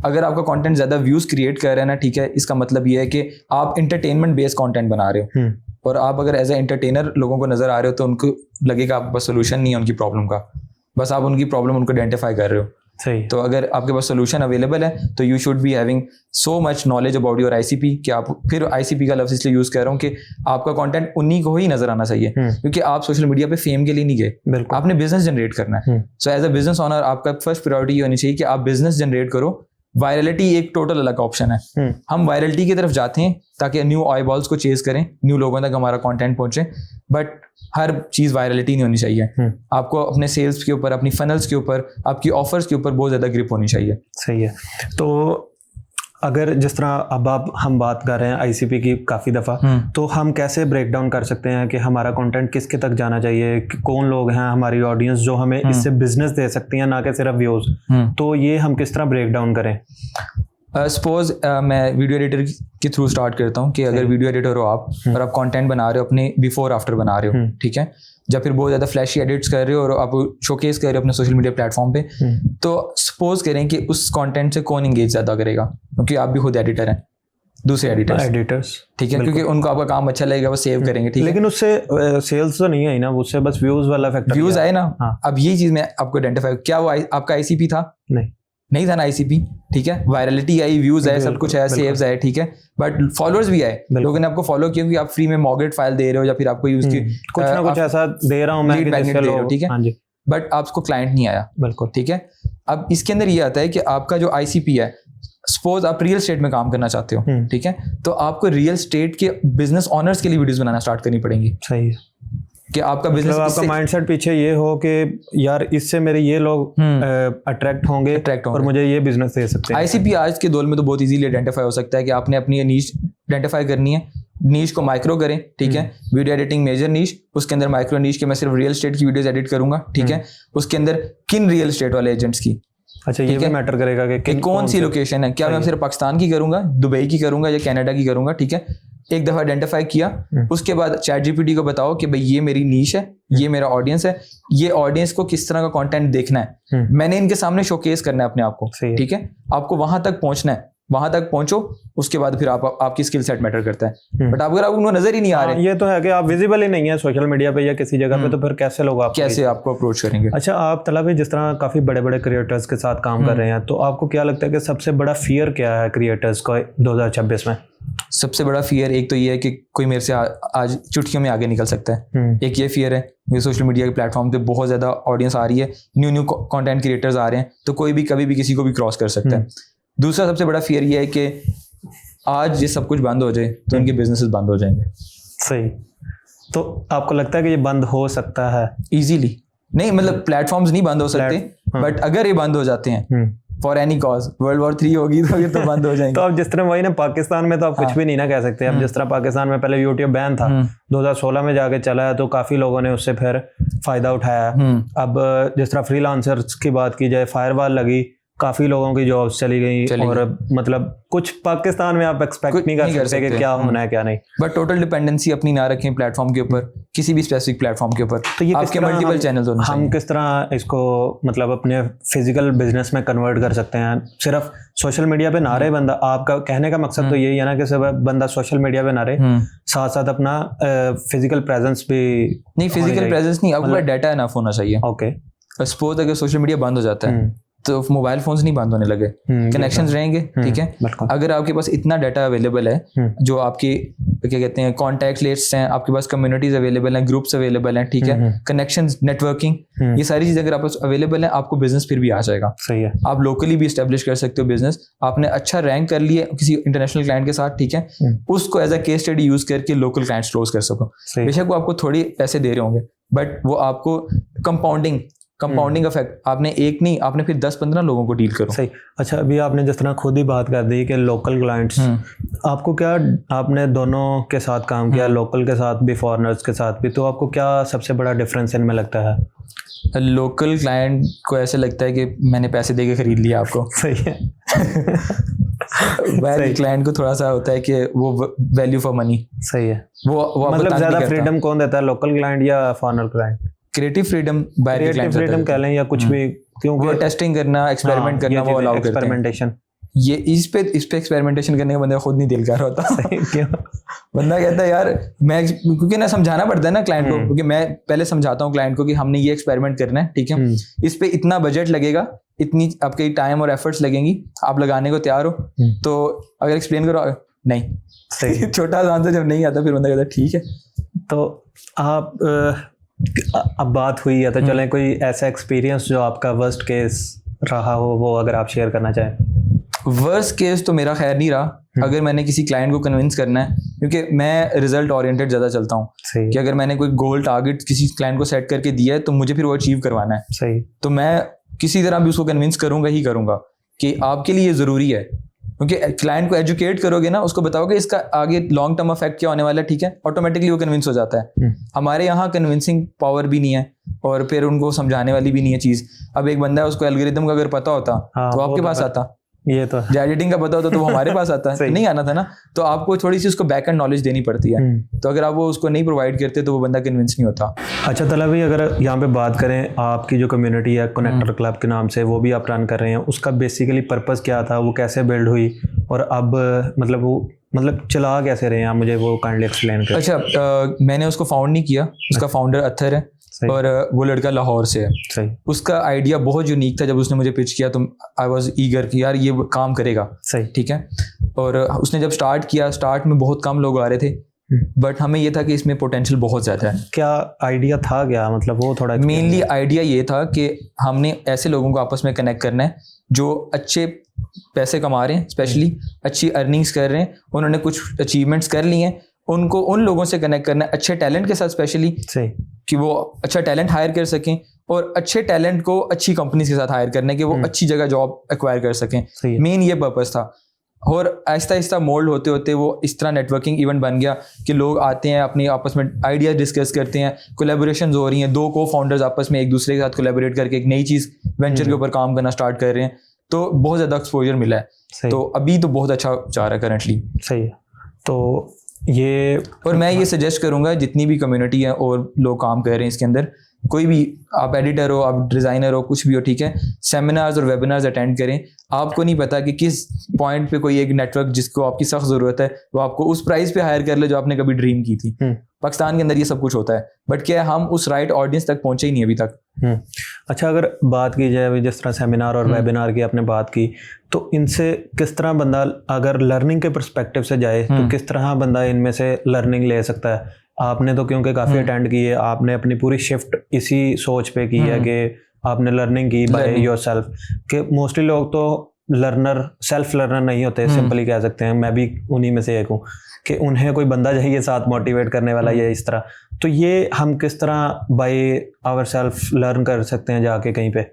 अगर आपका कंटेंट ज़्यादा व्यूज़ क्रिएट कर रहा है ना, ठीक है, इसका मतलब ये है कि आप इंटरटेनमेंट बेस्ड कंटेंट बना रहे हो, और आप अगर एज ए एंटरटेनर लोगों को नज़र आ रहे हो, तो उनको लगेगा आपके पास सोल्यूशन नहीं है उनकी प्रॉब्लम का, बस आप उनकी प्रॉब्लम उनको आइडेंटिफाई कर रहे हो। सही। तो अगर आपके पास सोल्यूशन अवेलेबल है, तो you should be having so much knowledge about your ICP, कि आप, फिर आईसीपी का लफ्ज़ इसलिए यूज़ कर रहा हूँ कि आपका कंटेंट उन्हीं को ही नजर आना चाहिए, क्योंकि आप सोशल मीडिया पे फेम के लिए नहीं गए, आपने बिजनेस जनरेट करना है। So as a business owner आपका फर्स्ट प्रायोरिटी ये होनी चाहिए कि आप बिजनेस जनरेट करो। वायरलिटी एक टोटल अलग ऑप्शन है, हम वायरलिटी की तरफ जाते हैं ताकि न्यू आई बॉल्स को चेज करें, न्यू लोगों तक हमारा कंटेंट पहुंचे, बट हर चीज़ वायरलिटी नहीं होनी चाहिए। आपको अपने सेल्स के ऊपर, अपनी फनल्स के ऊपर, आपकी ऑफर्स के ऊपर बहुत ज़्यादा ग्रिप होनी चाहिए। सही है। तो अगर जिस तरह अब हम बात कर रहे हैं आईसीपी की काफ़ी दफ़ा, तो हम कैसे ब्रेक डाउन कर सकते हैं कि हमारा कंटेंट किसके तक जाना चाहिए, कौन लोग हैं हमारी ऑडियंस जो हमें इससे बिजनेस दे सकती हैं, ना कि सिर्फ व्यूज़? तो ये हम किस तरह ब्रेक डाउन करें? सपोज मैं वीडियो एडिटर के थ्रू स्टार्ट करता हूँ कि अगर वीडियो एडिटर हो आप, और आप कंटेंट बना रहे हो, अपने बिफोर आफ्टर बना रहे हो, ठीक है, जब फिर बहुत ज़्यादा फ्लैशी एडिट्स कर रहे हो और आप शोकेस कर रहे हो अपने सोशल मीडिया प्लेटफॉर्म पे, तो सपोज करें कि उस कंटेंट से कौन इंगेज ज़्यादा करेगा, क्योंकि आप भी खुद एडिटर हैं, दूसरे एडिटर्स, ठीक है, क्योंकि उनको आपका काम अच्छा लगेगा, वो सेव करेंगे, ठीक है। लेकिन उससे सेल्स तो नहीं आई ना, उससे बस व्यूज वाला फैक्टर, व्यूज आए ना। हाँ। अब ये चीज़ मैं आपको आइडेंटिफाई, क्या वो आपका आईसीपी था? नहीं था ना आईसीपी, ठीक है। वायरलिटी आई, व्यूज आए, सब कुछ आया, सेव्स आए, ठीक है, बट फॉलोअर्स भी आए, लोगों ने आपको फॉलो किया क्योंकि आप फ्री में मॉर्गेट फाइल दे रहे हो, या फिर आपको यूज की कुछ ना कुछ ऐसा दे रहा हूं मैं, ठीक है, बट आपको क्लाइंट नहीं आया, बिल्कुल, ठीक है। अब इसके अंदर ये आता है कि आपका जो आईसीपी है, सपोज आप रियल एस्टेट में काम करना चाहते हो, ठीक है, तो आपको रियल एस्टेट के बिजनेस ऑनर्स के लिए वीडियोस बनाना स्टार्ट करनी पड़ेंगी। सही है कि आपका बिजनेस, आपका माइंडसेट पीछे ये हो कि यार इससे मेरे ये लोग अट्रैक्ट होंगे और मुझे ये बिजनेस दे सकते हैं। आईसीपी आज के दौर में तो बहुत इजीली आइडेंटिफाई हो सकता है कि आपने अपनी नीश आइडेंटिफाई करनी है, नीश को माइक्रो करें, ठीक है, वीडियो एडिटिंग मेजर नीश, उसके अंदर माइक्रो नीश के मैं सिर्फ रियल एस्टेट की वीडियोस एडिट करूंगा, ठीक है, उसके अंदर किन रियल एस्टेट वाले एजेंट्स की, अच्छा ये भी मैटर करेगा कि कौन सी लोकेशन है, क्या मैं सिर्फ पाकिस्तान की करूंगा, दुबई की करूंगा, या कनाडा की करूंगा, ठीक है। एक दफा आइडेंटिफाई किया, उसके बाद चैट जीपीटी को बताओ कि भाई ये मेरी नीश है, ये मेरा ऑडियंस है, ये ऑडियंस को किस तरह का कंटेंट देखना है, मैंने इनके सामने शोकेस करना है अपने आप को, ठीक है, आपको वहां तक पहुंचना है, वहां तक पहुंचो, उसके बाद फिर आपकी स्किल सेट मैटर करता है। बट अगर आप उनको नजर ही नहीं आ रहे, ये तो है कि आप विजिबल ही नहीं है सोशल मीडिया पे या किसी जगह पे, तो फिर कैसे लोग आपको अप्रोच करेंगे? अच्छा, आप तलाबी जिस तरह काफी बड़े बड़े क्रिएटर्स के साथ काम कर रहे हैं, तो आपको क्या लगता है कि सबसे बड़ा फियर क्या है क्रिएटर्स का 2026 में? सबसे बड़ा फियर एक तो ये है कि कोई मेरे से आज चुटकियों में आगे निकल सकता है, एक ये फियर है कि सोशल मीडिया के प्लेटफॉर्म पे बहुत ज्यादा ऑडियंस आ रही है, न्यू कंटेंट क्रिएटर्स आ रहे हैं, तो कोई भी कभी भी किसी को भी क्रॉस कर सकता है। दूसरा सबसे बड़ा फियर ये है कि आज ये सब कुछ बंद हो जाए तो इनके बिजनेसेस बंद हो जाएंगे। सही। तो आपको लगता है कि ये बंद हो सकता है? इजीली नहीं, मतलब प्लेटफॉर्म्स नहीं बंद हो सकते, बट अगर ये बंद हो जाते हैं for any cause, World War 3 होगी तो ये तो बंद हो जाएंगे। तो अब जिस तरह वही ना, पाकिस्तान में तो आप कुछ भी नहीं ना कह सकते। अब जिस तरह पाकिस्तान में पहले यूट्यूब बैन था, 2016 में जाके चला है, तो काफी लोगों ने उससे फिर फायदा उठाया। अब जिस तरह फ्रीलांसर्स की बात की जाए, फायरवॉल लगी, काफी लोगों की जॉब्स चली गई, और मतलब कुछ पाकिस्तान में आप एक्सपेक्ट नहीं कर सकते कि क्या होना है क्या नहीं। बट टोटल डिपेंडेंसी अपनी ना रखें प्लेटफॉर्म के ऊपर, किसी भी स्पेसिफिक प्लेटफॉर्म के ऊपर। तो ये आपके मल्टीपल चैनल्स होने चाहिए। हम किस तरह इसको मतलब अपने फिजिकल बिजनेस में कन्वर्ट कर सकते हैं? सिर्फ सोशल मीडिया पे ना रहे बंदा, आपका कहने का मकसद तो यही है ना कि सिर्फ बंदा सोशल मीडिया पे ना रहे, साथ साथ अपना फिजिकल प्रेजेंस भी नहीं, फिजिकल प्रेजेंस नहीं, आपका डाटा इनफ होना चाहिए। ओके, सपोज अगर सोशल मीडिया बंद हो जाता है तो मोबाइल फोन्स नहीं बंद होने लगे, कनेक्शंस रहेंगे, ठीक है। अगर आपके पास इतना डाटा अवेलेबल है, जो आपके क्या कहते हैं कॉन्टैक्ट लिस्ट हैं, आपके पास कम्युनिटीज अवेलेबल हैं, ग्रुप्स अवेलेबल हैं, ठीक है, कनेक्शंस, नेटवर्किंग, ये सारी चीजें अगर आपके पास अवेलेबल है, आपको बिजनेस फिर भी आ जाएगा। सही है। आप लोकली भी एस्टेब्लिश कर सकते हो बिजनेस। आपने अच्छा रैंक कर लिया किसी इंटरनेशनल क्लाइंट के साथ, ठीक है, उसको as a case study use करके लोकल क्लाइंट्स क्लोज कर सको। बेशक वो आपको थोड़ी पैसे दे रहे होंगे, बट वो आपको कंपाउंडिंग इफेक्ट, आपने एक नहीं, आपने फिर 10-15 लोगों को डील करो। सही। अच्छा, अभी आपने जिस तरह खुद ही बात कर दी कि लोकल क्लाइंट्स, आपको क्या, आपने दोनों के साथ काम किया, लोकल के साथ भी, फॉरेनर्स के साथ भी, तो आपको क्या सबसे बड़ा डिफरेंस इनमें लगता है? लोकल क्लाइंट को ऐसे लगता है कि मैंने पैसे दे के खरीद लिया आपको। सही है। क्लाइंट को थोड़ा सा होता है कि वो वैल्यू फॉर मनी। सही है। वो मतलब ज्यादा फ्रीडम कौन देता है, लोकल क्लाइंट या foreigner client? Creative freedom by the client freedom कह लें या कुछ भी, क्योंकि वो टेस्टिंग करना, एक्सपेरिमेंट करना वो अलाउ करते हैं। एक्सपेरिमेंटेशन, ये इस पे एक्सपेरिमेंटेशन करने का बंदा खुद नहीं दिल कर रहा होता। क्यों? बंदा कहता है यार मैं, क्योंकि ना समझाना पड़ता है ना क्लाइंट को, क्योंकि मैं पहले समझाता हूँ क्लाइंट को कि हमने ये एक्सपेरिमेंट करना है, ठीक है, इस पे इतना बजट लगेगा, इतनी आपके टाइम और एफर्ट्स लगेंगी, आप लगाने को तैयार हो? तो अगर एक्सप्लेन करो, नहीं। सही। छोटा सा आंसर जब नहीं आता फिर बंदा कहता है ठीक है। तो आप अब बात हुई है, तो चलें कोई ऐसा एक्सपीरियंस जो आपका वर्स्ट केस रहा हो, वो अगर आप शेयर करना चाहें। वर्स्ट केस तो मेरा खैर नहीं रहा। अगर मैंने किसी क्लाइंट को कन्विंस करना है, क्योंकि मैं रिजल्ट ओरिएंटेड ज़्यादा चलता हूँ, कि अगर मैंने कोई गोल टारगेट किसी क्लाइंट को सेट करके दिया है तो मुझे फिर वो अचीव करवाना है। सही। तो मैं किसी तरह भी उसको कन्विंस करूंगा ही करूंगा कि आपके लिए ये ज़रूरी है, क्योंकि क्लाइंट को एजुकेट करोगे ना, उसको बताओगे इसका आगे लॉन्ग टर्म इफेक्ट क्या होने वाला है, ठीक है, ऑटोमेटिकली वो कन्विंस हो जाता है। हमारे यहाँ कन्विंसिंग पावर भी नहीं है और फिर उनको समझाने वाली भी नहीं है चीज़। अब एक बंदा है, उसको एल्गोरिथम का अगर पता होता तो आपके पास आता, ये तो जो एडिटिंग का पता होता तो वो हमारे पास आता है, नहीं आना था ना। तो आपको थोड़ी सी उसको बैक एंड नॉलेज देनी पड़ती है। तो अगर आप वो उसको नहीं प्रोवाइड करते तो वो बंदा कन्विंस नहीं होता। अच्छा तला भाई, अगर यहाँ पे बात करें, आपकी जो कम्युनिटी है कनेक्टर क्लब के नाम से, वो भी आप रन कर रहे हैं, उसका बेसिकली पर्पस क्या था, वो कैसे बिल्ड हुई, और अब मतलब चला कैसे रहे हैं आप, मुझे वो काइंडली एक्सप्लेन करें। अच्छा, मैंने उसको फाउंड नहीं किया, उसका फाउंडर अत्थर है और वो लड़का लाहौर से है। सही। उसका आइडिया बहुत यूनिक था। जब उसने मुझे पिच किया तो आई वाज ईगर कि यार ये काम करेगा। सही। ठीक है। और उसने जब स्टार्ट किया, स्टार्ट में बहुत कम लोग आ रहे थे, बट हमें ये था कि इसमें पोटेंशियल बहुत ज़्यादा है। क्या आइडिया था, क्या मतलब वो थोड़ा? मेनली आइडिया ये था कि हमने ऐसे लोगों को आपस में कनेक्ट करना है जो अच्छे पैसे कमा रहे हैं, स्पेशली अच्छी अर्निंग्स कर रहे हैं, उन्होंने कुछ अचीवमेंट्स कर ली हैं, उनको उन लोगों से कनेक्ट करना है अच्छे टैलेंट के साथ, स्पेशली कि वो अच्छा टैलेंट हायर कर सकें, और अच्छे टैलेंट को अच्छी कंपनीज के साथ हायर करने के वो अच्छी जगह जॉब एक्वायर कर सकें। मेन ये पर्पस था। और आहिस्ता आहिस्ता मोल्ड होते होते वो इस तरह नेटवर्किंग इवेंट बन गया कि लोग आते हैं, अपनी आपस में आइडियाज डिस्कस करते हैं, कोलैबोरेशंस हो रही हैं, दो को फाउंडर्स आपस में एक दूसरे के साथ कोलैबोरेट करके एक नई चीज़ वेंचर के ऊपर काम करना स्टार्ट कर रहे हैं। तो बहुत ज़्यादा एक्सपोजर मिला है। तो अभी तो बहुत अच्छा जा रहा है करंटली। सही है। तो ये, और मैं ये सजेस्ट करूंगा जितनी भी कम्युनिटी है और लोग काम कर रहे हैं इसके अंदर, कोई भी, आप एडिटर हो, आप डिज़ाइनर हो, कुछ भी हो, ठीक है, सेमिनार्स और वेबिनार्स अटेंड करें। आपको नहीं पता कि किस पॉइंट पे कोई एक नेटवर्क जिसको आपकी सख्त ज़रूरत है वो आपको उस प्राइस पे हायर कर ले जो आपने कभी ड्रीम की थी। पाकिस्तान के अंदर ये सब कुछ होता है, बट क्या हम उस राइट ऑडियंस तक पहुंचे ही नहीं अभी तक। अच्छा, अगर बात की जाए जिस तरह सेमिनार और वेबिनार की आपने बात की, तो इनसे किस तरह बंदा अगर लर्निंग के पर्सपेक्टिव से जाए तो किस तरह बंदा इनमें से लर्निंग ले सकता है? आपने तो क्योंकि काफ़ी अटेंड की है, आपने अपनी पूरी शिफ्ट इसी सोच पे की है कि आपने लर्निंग की बाय योरसेल्फ। कि मोस्टली लोग तो सेल्फ लर्नर नहीं होते, सिंपली कह सकते हैं, मैं भी उन्हीं में से एक हूँ, कि उन्हें कोई बंदा चाहिए साथ मोटिवेट करने वाला या इस तरह। तो ये हम किस तरह बाय आवर सेल्फ लर्न कर सकते हैं जाके कहीं पे?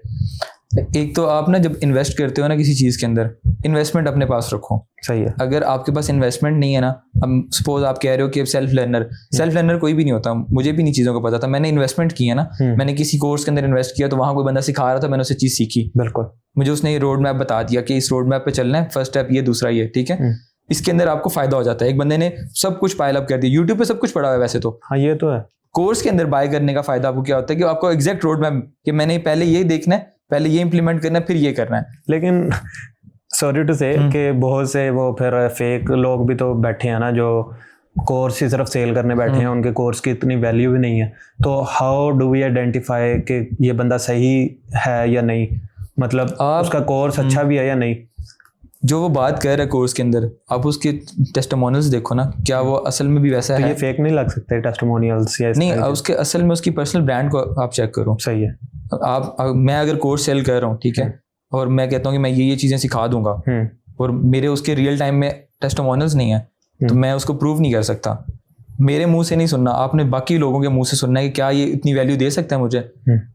एक तो आप ना जब इन्वेस्ट करते हो ना किसी चीज़ के अंदर, इन्वेस्टमेंट अपने पास रखो। सही है। अगर आपके पास इन्वेस्टमेंट नहीं है ना, अब सपोज आप कह रहे हो कि सेल्फ लर्नर कोई भी नहीं होता, मुझे भी नहीं चीज़ों को पता था, मैंने इन्वेस्टमेंट की है ना, मैंने किसी कोर्स के अंदर इन्वेस्ट किया तो वहाँ कोई बंदा सिखा रहा था, मैंने उससे चीज़ सीखी। बिल्कुल। मुझे उसने ये रोड मैप बता दिया कि इस रोड मैप पे चलना है, फर्स्ट स्टेप ये, दूसरा ये, ठीक है। इसके अंदर आपको फायदा हो जाता है। एक बंदे ने सब कुछ पाइल अप कर दिया, यूट्यूब पे सब कुछ पड़ा हुआ है वैसे तो। हाँ, ये तो है। कोर्स के अंदर बाय करने का फायदा आपको क्या होता है कि आपको एग्जैक्ट रोड मैप कि मैंने पहले ये देखना है, पहले ये इंप्लीमेंट करना है, फिर ये करना है। लेकिन सॉरी टू से कि बहुत से वो फिर फेक लोग भी तो बैठे हैं ना, जो कोर्स ही सिर्फ सेल करने बैठे हैं, उनके कोर्स की इतनी वैल्यू भी नहीं है। तो हाउ डू वी आइडेंटिफाई कि ये बंदा सही है या नहीं? मतलब उसका कोर्स अच्छा भी है या नहीं? जो वो बात कर रहा है कोर्स के अंदर, आप उसके टेस्टिमोनियल्स देखो ना, क्या वो असल में भी वैसा तो है? ये फेक नहीं लग सकते टेस्टिमोनियल्स या नहीं, उसके असल में उसकी पर्सनल ब्रांड को आप चेक करो। सही है। मैं अगर कोर्स सेल कर रहा हूँ, ठीक है, और मैं कहता हूँ कि मैं ये चीज़ें सिखा दूंगा, और मेरे उसके रियल टाइम में टेस्टिमोनियल्स नहीं है, तो मैं उसको प्रूव नहीं कर सकता। मेरे मुंह से नहीं सुनना, आपने बाकी लोगों के मुंह से सुनना है कि क्या ये इतनी वैल्यू दे सकता है मुझे।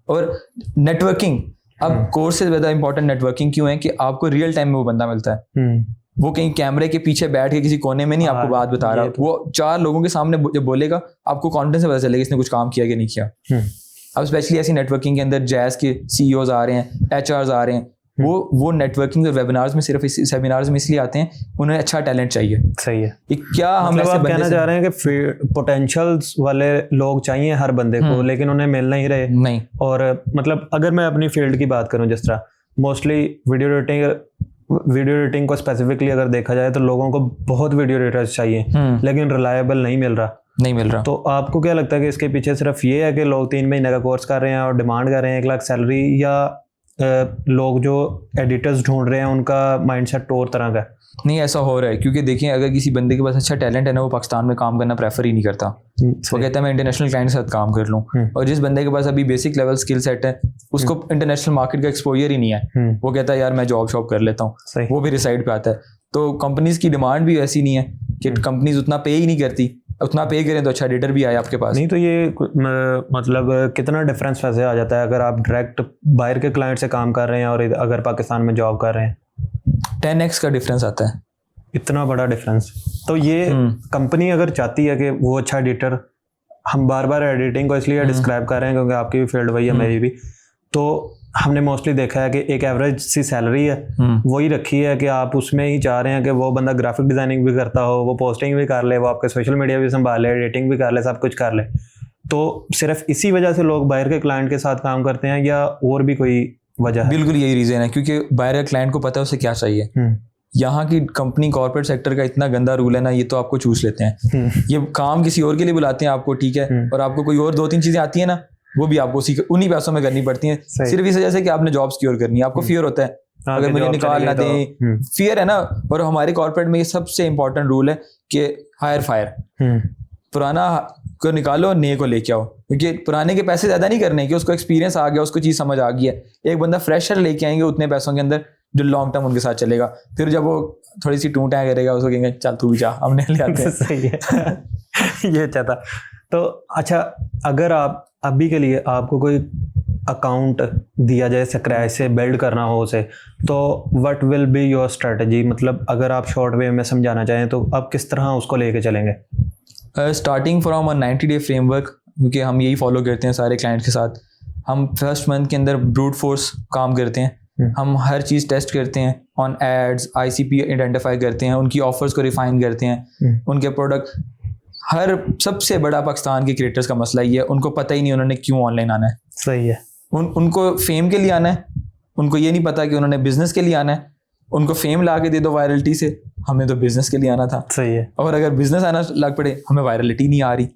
और नेटवर्किंग, अब कोर्स से ज़्यादा इंपॉर्टेंट नेटवर्किंग क्यों है कि आपको रियल टाइम में वो बंदा मिलता है, वो कहीं कैमरे के पीछे बैठ के किसी कोने में नहीं आपको बात बता रहा, वो 4 लोगों के सामने जब बोलेगा आपको कॉन्फिडेंस से पता चलेगा इसने कुछ काम किया कि नहीं किया। अब स्पेशली ऐसी नेटवर्किंग के अंदर जैज़ के CEOs आ रहे हैं, HRs आ रहे हैं, वो नेटवर्किंग और वेबिनार्स में सिर्फ सेमिनार्स में इसलिए आते हैं, उन्हें अच्छा टैलेंट चाहिए। सही है। क्या हम मतलब आप कहना चाह रहे हैं कि पोटेंशियल्स वाले लोग चाहिए हर बंदे को, लेकिन उन्हें मिल नहीं रहे। नहीं, और मतलब अगर मैं अपनी फील्ड की बात करूं, जिस तरह मोस्टली वीडियो एडिटिंग को स्पेसिफिकली अगर देखा जाए तो लोगों को बहुत वीडियो एडिटर्स चाहिए, लेकिन रिलायबल नहीं मिल रहा। तो आपको क्या लगता है कि इसके पीछे सिर्फ ये है कि लोग 3 महीने का कोर्स कर रहे हैं और डिमांड कर रहे हैं 1 लाख सैलरी, या लोग जो एडिटर्स ढूंढ रहे हैं उनका माइंडसेट और तरह का? नहीं, ऐसा हो रहा है, क्योंकि देखिए अगर किसी बंदे के पास अच्छा टैलेंट है ना, वो पाकिस्तान में काम करना प्रेफर ही नहीं करता। वो कहता है मैं इंटरनेशनल क्लाइंट के साथ काम कर लूँ। और जिस बंदे के पास अभी बेसिक लेवल स्किल सेट है, उसको इंटरनेशनल मार्केट का एक्सपोजर ही नहीं है, वो कहता है यार मैं जॉब शॉप कर लेता हूँ, वो भी रिसाइड पे आता है। तो कंपनीज की डिमांड भी ऐसी नहीं है कि कंपनीज उतना पे ही नहीं करती, उतना पे करें तो अच्छा एडिटर भी आए आपके पास। नहीं तो ये मतलब कितना डिफरेंस वैसे आ जाता है अगर आप डायरेक्ट बाहर के क्लाइंट से काम कर रहे हैं और अगर पाकिस्तान में जॉब कर रहे हैं? 10x का डिफरेंस आता है। इतना बड़ा डिफरेंस? तो ये कंपनी अगर चाहती है कि वो अच्छा एडिटर, हम बार बार एडिटिंग को इसलिए डिस्क्राइब कर रहे हैं क्योंकि आपकी भी फील्ड वही है, मेरी भी, तो हमने मोस्टली देखा है कि एक एवरेज सी सैलरी है, वही रखी है कि आप उसमें ही चाह रहे हैं कि वो बंदा ग्राफिक डिजाइनिंग भी करता हो, वो पोस्टिंग भी कर ले, वो आपके सोशल मीडिया भी संभाल ले, एडिटिंग भी कर ले, सब कुछ कर ले। तो सिर्फ इसी वजह से लोग बाहर के क्लाइंट के साथ काम करते हैं या और भी कोई वजह है? बिल्कुल यही रीजन है, क्योंकि बाहर के क्लाइंट को पता है उसे क्या चाहिए। यहाँ की कंपनी कॉर्पोरेट सेक्टर का इतना गंदा रूल है ना, ये तो आपको चूस लेते हैं। ये काम किसी और के लिए बुलाते हैं आपको, ठीक है, और आपको कोई और 2-3 चीजें आती है ना, वो भी आपको उन्हीं पैसों में करनी पड़ती हैं, सिर्फ इस वजह से कि आपने जॉब सिक्योर करनी है। आपको फियर होता है अगर मुझे निकाल ना दें, फियर है ना। और हमारे कॉर्पोरेट में ये सबसे इंपॉर्टेंट रूल है कि हायर फायर, पुराना को निकालो, नए को लेके आओ, क्योंकि पुराने के पैसे ज्यादा नहीं करने कि उसको एक्सपीरियंस आ गया, उसको चीज समझ आ गई है। एक बंदा फ्रेशर लेके आएंगे उतने पैसों के अंदर जो लॉन्ग टर्म उनके साथ चलेगा। फिर जब वो थोड़ी सी टूटा करेगा, उसको कहेंगे चल तू भी जा, हमने ले आते हैं। सही है। ये अच्छा था। तो अच्छा, अगर आप अभी के लिए आपको कोई अकाउंट दिया जाए स्क्रैच से बिल्ड करना हो उसे, तो what will be your strategy? मतलब अगर आप शॉर्ट वे में समझाना चाहें तो आप किस तरह उसको लेके चलेंगे? Starting from a 90-day framework, क्योंकि हम यही फॉलो करते हैं सारे क्लाइंट के साथ। हम फर्स्ट मंथ के अंदर ब्रूट फोर्स काम करते हैं, हम हर चीज़ टेस्ट करते हैं, ऑन एड्स ICP आइडेंटिफाई करते हैं, उनकी ऑफर्स को रिफाइन करते हैं, उनके प्रोडक्ट। हर सबसे बड़ा पाकिस्तान के क्रिएटर्स का मसला ये है, उनको पता ही नहीं उन्होंने क्यों ऑनलाइन आना है। सही है। उनको फेम के लिए आना है, उनको ये नहीं पता कि उन्होंने बिजनेस के लिए आना है। उनको फेम ला के दे दो वायरलिटी से, हमें तो बिजनेस के लिए आना था। सही है। और अगर बिजनेस आना लग पड़े, हमें वायरलिटी नहीं आ रही।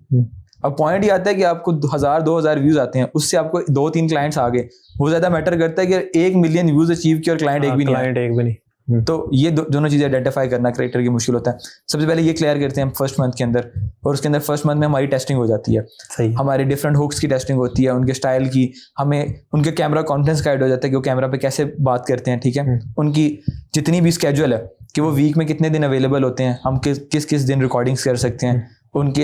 अब पॉइंट ये आता है कि आपको 1000-2000 व्यूज आते हैं, उससे आपको 2-3 क्लाइंट्स आ गए, वो ज्यादा मैटर करता है कि 1 मिलियन व्यूज अचीव किया और क्लाइंट एक भी नहीं। तो ये दोनों चीजें आइडेंटिफाई करना क्रिएटर की मुश्किल होता है। सबसे पहले ये क्लियर करते हैं हम फर्स्ट मंथ के अंदर, और उसके अंदर फर्स्ट मंथ में हमारी टेस्टिंग हो जाती है। सही। हमारे डिफरेंट हुक्स की टेस्टिंग होती है, उनके स्टाइल की, हमें उनके कैमरा कॉन्फिडेंस गाइड हो जाता है कि वो कैमरा पे कैसे बात करते हैं, ठीक है। उनकी जितनी भी स्केड्यूल है कि वो वीक में कितने दिन अवेलेबल होते हैं, हम किस किस दिन रिकॉर्डिंग्स कर सकते हैं, उनके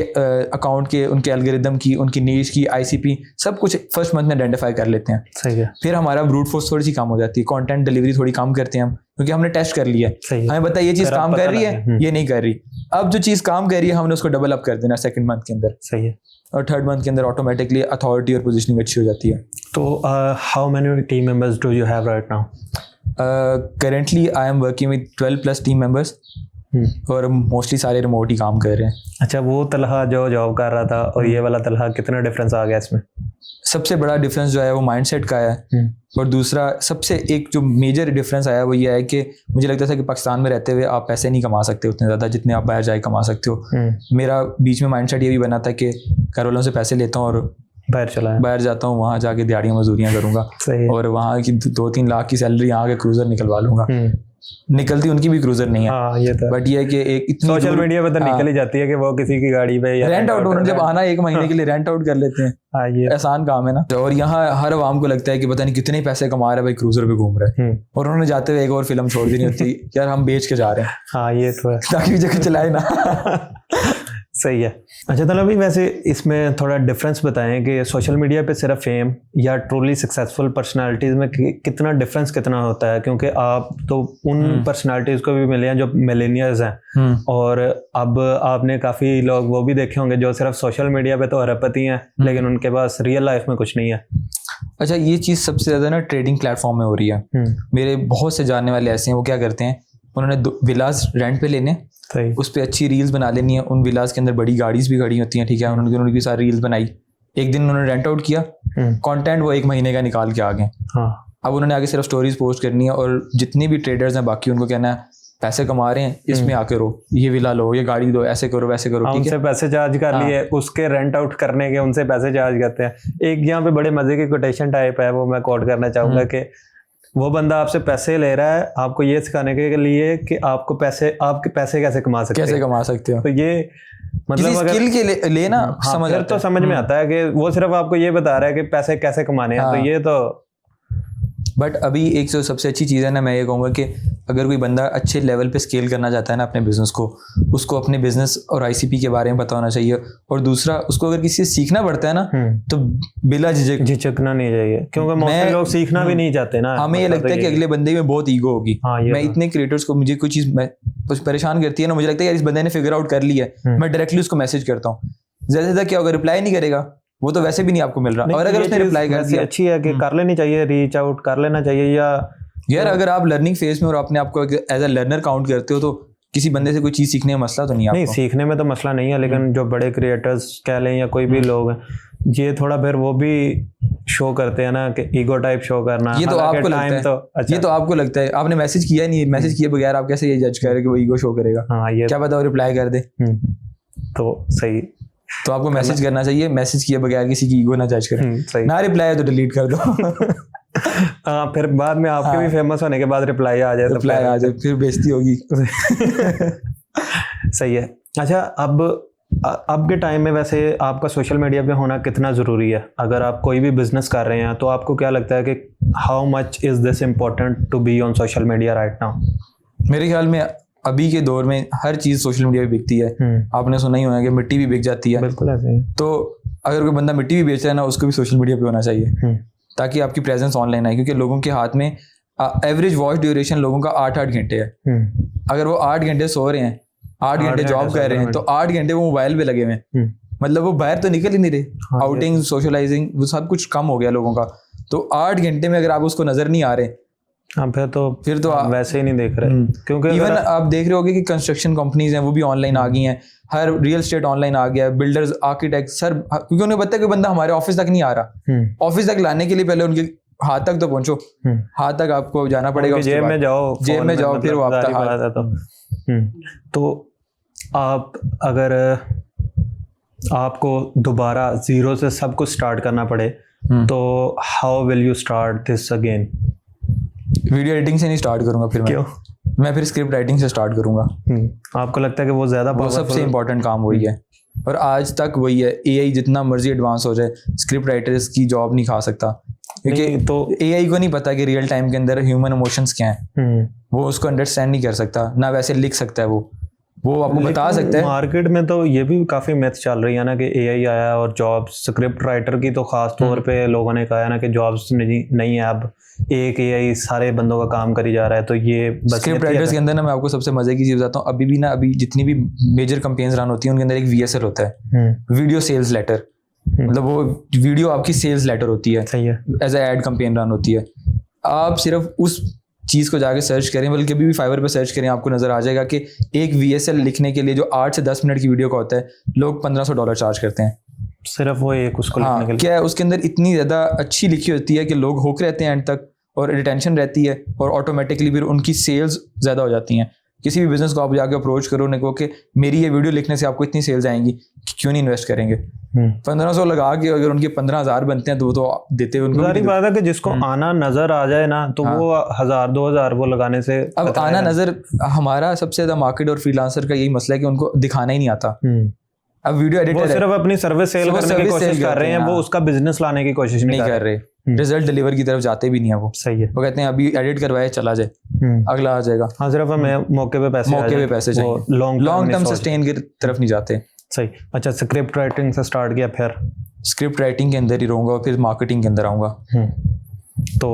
अकाउंट के, उनके एल्गोरिदम की, उनकी नीश की, ICP, सब कुछ फर्स्ट मंथ में आइडेंटिफाई कर लेते हैं। सही है। फिर हमारा ब्रूट फोर्स थोड़ी सी कम हो जाती है, कंटेंट डिलीवरी थोड़ी कम करते हैं हम, क्योंकि हमने टेस्ट कर लिया है, हमें पता है ये चीज काम कर रही है, ये नहीं कर रही। अब जो चीज काम कर रही है हमने उसको डबल अप कर देना सेकंड मंथ के अंदर। सही है। और थर्ड मंथ के अंदर ऑटोमेटिकली अथॉरिटी और पोजीशनिंग अच्छी हो जाती है। तो how many team members do you have right now? Currently I am working with 12+ team members, और मोस्टली सारे रिमोट ही काम कर रहे हैं। अच्छा, वो तलहा जो जॉब कर रहा था और ये वाला तलहा, कितना डिफरेंस आ गया इसमें? सबसे बड़ा डिफरेंस जो है वो माइंडसेट का है। और दूसरा सबसे एक जो मेजर डिफरेंस आया वो ये है कि मुझे लगता था कि पाकिस्तान में रहते हुए आप पैसे नहीं कमा सकते उतने ज़्यादा जितने आप बाहर जाके कमा सकते हो। मेरा बीच में माइंडसेट ये भी बना था कि घर वालों से पैसे लेता हूँ और बाहर चला है, बाहर जाता हूँ, वहाँ जाके दिहाड़ियाँ मजदूरियाँ करूंगा सही है। और वहाँ की 2-3 लाख की सैलरी यहाँ के क्रूजर निकलवा लूंगा। निकलती उनकी भी क्रूजर नहीं है, हाँ ये तो बट ये है कि एक इतनी सोशल मीडिया पे तो निकल ही जाती है कि वो किसी की गाड़ी पे या रेंट आउट, उन्होंने जब आना 1 महीने के लिए रेंट आउट कर लेते हैं। हाँ ये आसान काम है ना। और यहाँ हर आवाम को लगता है कि पता नहीं कितने पैसे कमा रहा है भाई, क्रूजर पे घूम रहा है, और उन्होंने जाते हुए एक और फिल्म छोड़ देनी होती है यार हम बेच के जा रहे हैं, हाँ ये तो है, ताकि जगह चलाए ना। सही है। अच्छा तो अभी वैसे इसमें थोड़ा डिफरेंस बताएं कि सोशल मीडिया पे सिर्फ फेम या ट्रूली सक्सेसफुल पर्सनालिटीज़ में कितना डिफरेंस कितना होता है, क्योंकि आप तो उन पर्सनालिटीज़ को भी मिले हैं जो मिलेनियर्स हैं, और अब आपने काफ़ी लोग वो भी देखे होंगे जो सिर्फ सोशल मीडिया पे तो अरबपति हैं लेकिन उनके पास रियल लाइफ में कुछ नहीं है। अच्छा, ये चीज़ सबसे ज़्यादा ना ट्रेडिंग प्लेटफॉर्म में हो रही है। मेरे बहुत से जानने वाले ऐसे हैं, वो क्या करते हैं, उन्होंने विलास रेंट पे लेने, उस पर अच्छी रील्स बना लेनी है, उन विलास के अंदर बड़ी गाड़ीज भी खड़ी होती हैं, ठीक है, उन्होंने भी सारी रील्स बनाई, एक दिन उन्होंने रेंट आउट किया, कंटेंट वो 1 महीने का निकाल के आ गए। अब उन्होंने आगे सिर्फ स्टोरीज पोस्ट करनी है, और जितने भी ट्रेडर्स हैं बाकी उनको कहना है पैसे कमा रहे हैं इसमें आके रो, ये विला लो, ये गाड़ी दो, ऐसे करो वैसे करो, ठीक उनसे है, पैसे चार्ज कर लिए, उसके रेंट आउट करने के उनसे पैसे चार्ज करते हैं। एक यहाँ पे बड़े मजे की कोटेशन टाइप है, वो मैं कोट करना चाहूंगा कि वो बंदा आपसे पैसे ले रहा है आपको ये सिखाने के लिए कि आपके पैसे कैसे कमा सकते हो। तो ये मतलब अगर स्किल के ले ना समझ आता तो समझ में आता है कि वो सिर्फ आपको ये बता रहा है कि पैसे कैसे कमाने हैं। तो ये तो बट अभी एक जो सबसे अच्छी चीज़ है ना, मैं ये कहूँगा कि अगर कोई बंदा अच्छे लेवल पे स्केल करना चाहता है ना अपने बिजनेस को, उसको अपने बिजनेस और आईसीपी के बारे में पता होना चाहिए, और दूसरा उसको अगर किसी से सीखना पड़ता है ना तो बिला झिझकना नहीं चाहिए, क्योंकि मोस्टली लोग सीखना भी नहीं चाहते ना। हमें ये लगता है कि अगले बंदे में बहुत ईगो होगी। मैं इतने क्रिएटर्स को, मुझे कोई चीज़ परेशान करती है ना, मुझे लगता है यार इस बंदे ने फिगर आउट कर लिया है, मैं डायरेक्टली उसको मैसेज करता हूँ, ज़्यादा क्या होगा, रिप्लाई नहीं करेगा, वो तो वैसे भी नहीं आपको मिल रहा, और अगर उसने रिप्लाई कर दिया अच्छी है कि कर लेनी चाहिए, रीच आउट कर लेना चाहिए। या यार अगर आप लर्निंग फेज में और अपने आप को एज अ लर्नर काउंट करते हो तो किसी बंदे से कोई चीज सीखने में मसला तो नहीं है। नहीं, सीखने में तो मसला नहीं है, लेकिन जो बड़े क्रिएटर्स कह लें या कोई भी लोग हैं, ये थोड़ा फिर वो भी शो करते हैं ना कि ईगो टाइप शो करना। ये तो आपको लगता है, तो अच्छा, ये तो आपको लगता है, आपने मैसेज किया नहीं, मैसेज किए बगैर आप कैसे ये जज कर रहे कि वो ईगो शो करेगा? हाँ, ये क्या पता वो रिप्लाई कर दे। तो सही, तो आपको मैसेज करना चाहिए, मैसेज किए बगैर किसी की ईगो ना जज करें। ना रिप्लाई है तो डिलीट कर दो। हाँ, फिर बाद में आपके भी फेमस होने के बाद रिप्लाई आ जाए, फिर बेइज्जती होगी। सही है। अच्छा, अब के टाइम में वैसे आपका सोशल मीडिया पे होना कितना ज़रूरी है? अगर आप कोई भी बिजनेस कर रहे हैं तो आपको क्या लगता है कि how much is this important to be on social media right now? मेरे ख्याल में अभी के दौर में हर चीज़ सोशल मीडिया पे बिकती है। आपने सुना ही होगा कि मिट्टी भी बिक जाती है। बिल्कुल ऐसे ही। तो अगर कोई बंदा मिट्टी भी बेच रहा है ना, उसको भी सोशल मीडिया पे होना चाहिए ताकि आपकी प्रेजेंस ऑनलाइन आए, क्योंकि लोगों के हाथ में एवरेज वॉच ड्यूरेशन लोगों का 8-8 घंटे है। अगर वो 8 घंटे सो रहे हैं, 8 घंटे जॉब कर रहे हैं, तो 8 घंटे वो मोबाइल पे लगे हुए हैं, मतलब वो बाहर तो निकल ही नहीं रहे। आउटिंग, सोशलाइजिंग, वो सब कुछ कम हो गया लोगों का। तो 8 घंटे में अगर आप उसको नजर नहीं आ रहे, हाँ, फिर तो वैसे ही नहीं देख रहे। क्योंकि इवन आप देख रहे होगे कि कंस्ट्रक्शन कंपनीज हैं वो भी ऑनलाइन आ गई हैं, हर रियल एस्टेट ऑनलाइन आ गया है, बिल्डर्स, आर्किटेक्ट, सर, क्योंकि उन्हें पता है कि बंदा हमारे ऑफिस तक नहीं आ रहा। ऑफिस तक लाने के लिए पहले उनके हाथ तक तो पहुंचो, हाथ तक आपको जाना पड़ेगा, जेब में जाओ, फिर वो आपका। तो आप अगर आपको दोबारा जीरो से सब कुछ स्टार्ट करना पड़े तो how will you start this again? Video editing से नहीं स्टार्ट करूंगा, फिर क्यों? मैं फिर स्क्रिप्ट राइटिंग से स्टार्ट करूंगा। आपको लगता है कि वो ज्यादा, वो सबसे इंपॉर्टेंट काम वही है, और आज तक वही है। एआई जितना मर्जी एडवांस हो जाए, स्क्रिप्ट राइटर्स की जॉब नहीं खा सकता, क्योंकि तो एआई को नहीं पता कि रियल टाइम के अंदर ह्यूमन इमोशंस क्या हैं। वो उसको अंडरस्टैंड नहीं कर सकता, ना वैसे लिख सकता है। वो आपको बता सकता है। मार्केट में तो ये भी काफी मिथ चल रही है ना कि एआई आया और जॉब्स, स्क्रिप्ट राइटर की तो खास तौर पे लोगों ने कहा है ना कि जॉब्स नहीं है, अब एक एआई सारे बंदों का काम करी जा रहा है। तो ये स्क्रिप्ट राइटर्स के अंदर ना, मैं आपको सबसे मजे की चीज बताता हूँ, अभी जितनी भी मेजर कंपेन्स रन होती है उनके अंदर एक VSL होता है, वीडियो सेल्स लेटर। मतलब वो वीडियो आपकी सेल्स लेटर होती है, सही है, as a ad campaign run होती है। आप सिर्फ उस चीज़ को जाके सर्च करें, बल्कि अभी भी फाइवर पे सर्च करें, आपको नजर आ जाएगा कि एक VSL लिखने के लिए जो 8 से 10 मिनट की वीडियो का होता है, लोग $1500 चार्ज करते हैं सिर्फ वो एक उसको लिखने के लिए। क्या है, उसके अंदर इतनी ज़्यादा अच्छी लिखी होती है कि लोग होक रहते हैं एंड तक, और रिटेंशन रहती है, और ऑटोमेटिकली फिर उनकी सेल्स ज़्यादा हो जाती हैं। किसी भी बिजनेस को आप जाके अप्रोच करो, उन्हें कहो कि मेरी ये वीडियो लिखने से आपको इतनी सेल्स आएंगी, क्यों नहीं इन्वेस्ट करेंगे? 1500 लगा के अगर उनके 15,000 बनते हैं तो देते हैं उनको। सारी बात है कि जिसको आना नजर आ जाए ना तो वो 1000-2000 वो लगाने से अब आना नजर, हमारा सबसे ज्यादा मार्केट और फ्रीलांसर का यही मसला है कि उनको दिखाना ही नहीं आता। अब वीडियो एडिटर वो सिर्फ अपनी सर्विस सेल करने की कोशिश कर रहे हैं, वो उसका बिजनेस लाने की कोशिश नहीं कर रहे, रिजल्ट डिलीवर की तरफ जाते भी नहीं है वो। सही है, वो कहते हैं अभी एडिट करवाए चला जाए, अगला आ जाएगा। हाँ, सिर्फ हमें मौके पे पैसे चाहिए, लॉन्ग टर्म सस्टेन की तरफ नहीं जाते। सही। अच्छा, स्क्रिप्ट राइटिंग से स्टार्ट किया, फिर स्क्रिप्ट राइटिंग के अंदर ही रहूंगा, फिर मार्केटिंग के अंदर आऊंगा। तो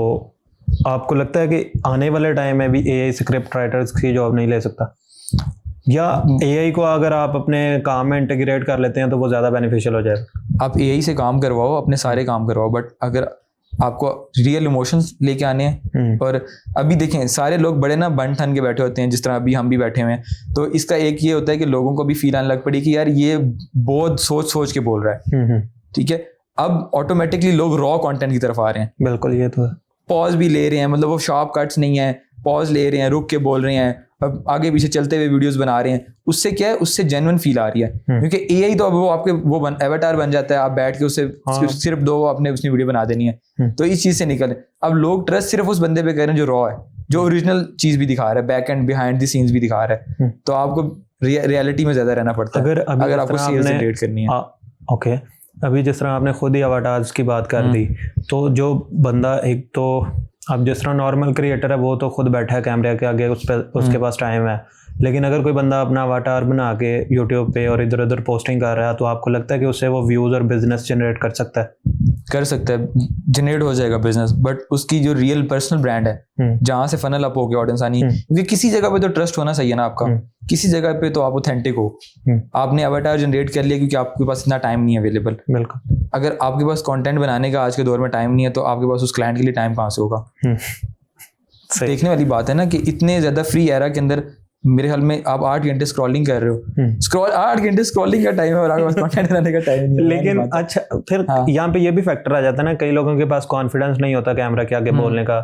आपको लगता है कि आने वाले टाइम में भी एआई स्क्रिप्ट राइटर्स की जॉब नहीं ले सकता, या एआई को अगर आप अपने काम में इंटीग्रेट कर लेते हैं तो वो ज़्यादा बेनिफिशियल हो जाएगा? आप एआई से काम करवाओ, अपने सारे काम करवाओ, बट अगर आपको रियल इमोशंस लेके आने हैं, और अभी देखें सारे लोग बड़े ना बन ठन के बैठे होते हैं, जिस तरह अभी हम भी बैठे हुए हैं, तो इसका एक ये होता है कि लोगों को भी फील आने लग पड़ी कि यार ये बहुत सोच सोच के बोल रहा है। ठीक है, अब ऑटोमेटिकली लोग रॉ कंटेंट की तरफ आ रहे हैं। बिल्कुल, ये तो है। पॉज भी ले रहे हैं, मतलब वो शार्प कट्स नहीं है, पॉज ले रहे हैं, रुक के बोल रहे हैं, अब आगे पीछे चलते हुए वीडियोस बना रहे हैं। उससे क्या है, उससे जेन्युइन फील आ रही है, क्योंकि एआई तो अब वो आपके वो एवाटार बन जाता है, आप बैठ के उससे सिर्फ दो आपने उसने वीडियो बना देनी है, तो इस चीज से निकले। अब लोग ट्रस्ट सिर्फ उस बंदे पे कर रहे हैं जो रॉ है, जो ओरिजिनल चीज भी दिखा रहा है, back and behind the scenes भी दिखा रहा है। तो आपको रियलिटी में ज्यादा रहना पड़ता है अगर आपको सेल्स जनरेट करनी है। ओके, अभी जिस तरह आपने खुद ही अवाटार्स की बात कर दी, तो जो बंदा, एक तो अब जिस तरह नॉर्मल क्रिएटर है वो तो खुद बैठा है कैमरे के आगे, उसके पास टाइम है, लेकिन अगर कोई बंदा अपना अवाटार बना के यूट्यूब पे और इधर उधर पोस्टिंग कर रहा है, तो आपको लगता है कि उससे वो व्यूज और बिजनेस जनरेट कर सकता है? कर सकता है, जनरेट हो जाएगा बिजनेस, बट उसकी जो रियल पर्सनल ब्रांड है, जहां से फनल अप होके ऑडियंस आनी, क्योंकि किसी जगह पे तो ट्रस्ट होना चाहिए ना आपका, किसी जगह पे तो आप ऑथेंटिक हो। आपने अवाटार जनरेट कर लिया क्योंकि आपके पास इतना टाइम नहीं है अवेलेबल। बिल्कुल, अगर आपके पास कंटेंट बनाने का आज के दौर में टाइम नहीं है, तो आपके पास उस क्लाइंट के लिए टाइम कहाँ से होगा? देखने वाली बात है ना कि इतने ज्यादा फ्री एरा के अंदर मेरे ख्याल में आप 8 घंटे स्क्रॉलिंग कर रहे हो, 8 घंटे स्क्रॉलिंग का टाइम है और आपके पास कंटेंट बनाने का टाइम नहीं है। लेकिन अच्छा, फिर यहाँ पे ये भी फैक्टर आ जाता है ना, कई लोगों के पास कॉन्फिडेंस नहीं होता कैमरा के आगे बोलने का,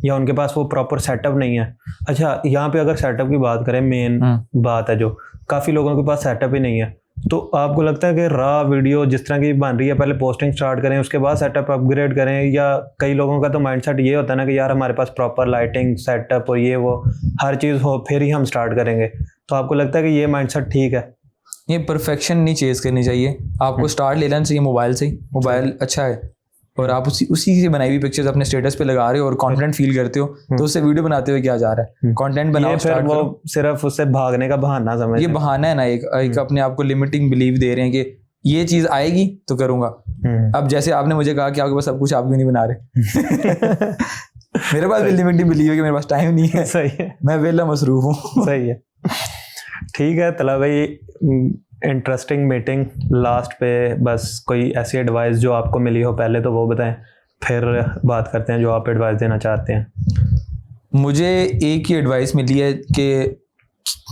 या उनके पास वो प्रॉपर सेटअप नहीं है। अच्छा, यहाँ पे अगर सेटअप की बात करें, मेन बात है जो काफी लोगों के पास सेटअप ही नहीं है, तो आपको लगता है कि रॉ वीडियो जिस तरह की बन रही है, पहले पोस्टिंग स्टार्ट करें, उसके बाद सेटअप अपग्रेड करें? या कई लोगों का तो माइंडसेट ये होता है ना कि यार हमारे पास प्रॉपर लाइटिंग सेटअप और ये वो हर चीज़ हो फिर ही हम स्टार्ट करेंगे, तो आपको लगता है कि ये माइंडसेट ठीक है? ये परफेक्शन नहीं चेज करनी चाहिए, आपको स्टार्ट ले लेना चाहिए मोबाइल से। मोबाइल अच्छा है और आप उसी से बनाई हुई पिक्चर्स अपने स्टेटस पे लगा रहे हो और कॉन्फिडेंट फील करते हो, तो उससे वीडियो बनाते हुए क्या जा रहा है? कंटेंट बनाओ, स्टार्ट करो। वो सिर्फ उससे भागने का बहाना समझ, ये बहाना है ना, एक अपने आप को लिमिटिंग बिलीव दे रहे हैं कि ये चीज आएगी तो करूंगा। अब जैसे आपने मुझे कहा कि आपके पास सब कुछ, आप क्यों नहीं बना रहे? मेरे पास भी लिमिटिंग बिलीव है कि मेरे पास टाइम नहीं है। सही है, मैं वेला मसरूफ हूँ। सही है, ठीक है। तला भाई, इंटरेस्टिंग मीटिंग। लास्ट पे बस कोई ऐसी एडवाइस जो आपको मिली हो पहले तो वो बताएं, फिर बात करते हैं जो आप एडवाइस देना चाहते हैं। मुझे एक ही एडवाइस मिली है कि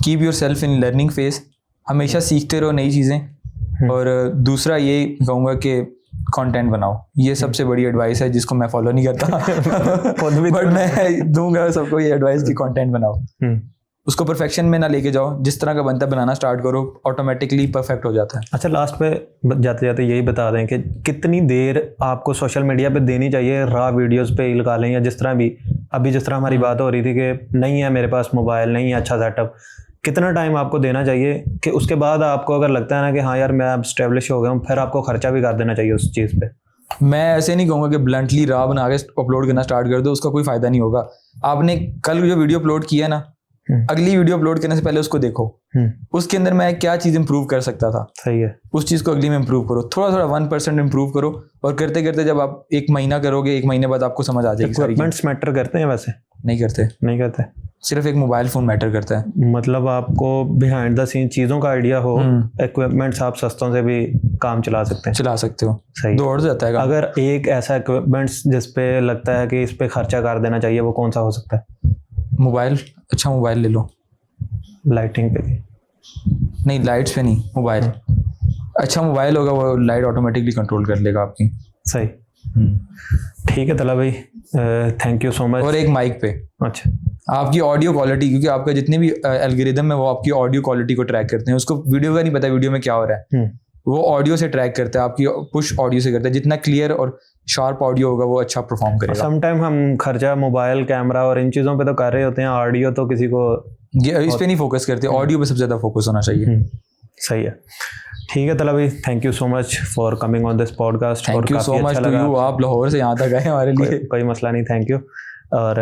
keep your self in learning phase, हमेशा सीखते रहो नई चीज़ें। और दूसरा ये कहूँगा कि कंटेंट बनाओ, ये सबसे बड़ी एडवाइस है जिसको मैं फॉलो नहीं करता बट मैं दूंगा सबको ये एडवाइस कि कंटेंट बनाओ। उसको परफेक्शन में ना लेके जाओ, जिस तरह का बनता बनाना स्टार्ट करो, ऑटोमेटिकली परफेक्ट हो जाता है। अच्छा, लास्ट पे जाते जाते यही बता दें कि कितनी देर आपको सोशल मीडिया पे देनी चाहिए रॉ वीडियोस पे लगा लें, या जिस तरह भी अभी जिस तरह हमारी बात हो रही थी कि नहीं है मेरे पास मोबाइल, नहीं है अच्छा सेटअप, कितना टाइम आपको देना चाहिए कि उसके बाद आपको अगर लगता है ना कि हाँ यार मैं अब स्टेब्लिश हो गया हूँ, फिर आपको खर्चा भी कर देना चाहिए उस चीज़ पे? मैं ऐसे नहीं कहूँगा कि ब्लंटली रॉ बना के अपलोड करना स्टार्ट कर दो, उसका कोई फायदा नहीं होगा। आपने कल जो वीडियो अपलोड किया ना, अगली वीडियो अपलोड करने से पहले उसको देखो, उसके अंदर मैं क्या चीज इंप्रूव कर सकता था। सही है, उस चीज को अगली में इंप्रूव करो, थोड़ा थोड़ा 1% इंप्रूव करो, और करते करते जब आप 1 महीना करोगे, 1 महीने बाद आपको समझ आ जाएगी। इक्विपमेंट्स मैटर करते हैं? वैसे नहीं करते, सिर्फ एक मोबाइल फोन मैटर करता है। मतलब आपको बिहाइंड द सीन चीजों का आइडिया हो, इक्विपमेंट्स आप सस्तों से भी काम चला सकते हो। सही, दौड़ जाता है। अगर एक ऐसा इक्विपमेंट्स जिस पे लगता है कि इस पे खर्चा कर देना चाहिए, वो कौन सा हो सकता है? मोबाइल, अच्छा मोबाइल ले लो। लाइटिंग पे नहीं, लाइट्स पे नहीं, मोबाइल अच्छा मोबाइल होगा, वो लाइट ऑटोमेटिकली कंट्रोल कर लेगा आपकी। सही, ठीक है तला भाई, थैंक यू सो मच। और एक माइक पे अच्छा, आपकी ऑडियो क्वालिटी, क्योंकि आपका जितने भी एल्गोरिदम है वो आपकी ऑडियो क्वालिटी को ट्रैक करते हैं, उसको वीडियो का नहीं पता वीडियो में क्या हो रहा है, वो ऑडियो से ट्रैक करता है, आपकी पुश ऑडियो से करता है। जितना क्लियर और शार्प ऑडियो होगा वो अच्छा परफॉर्म करेगा। समटाइम हम खर्चा मोबाइल कैमरा और इन चीज़ों पे तो कर रहे होते हैं, ऑडियो तो किसी को इस पे नहीं फोकस करते, ऑडियो पे सबसे ज़्यादा फोकस होना चाहिए। सही है, ठीक है तला भाई, thank you so much for coming on this podcast. Thank you so much to you, आप लाहौर से यहाँ तक आए हमारे लिए। कोई मसला नहीं, थैंक यू। और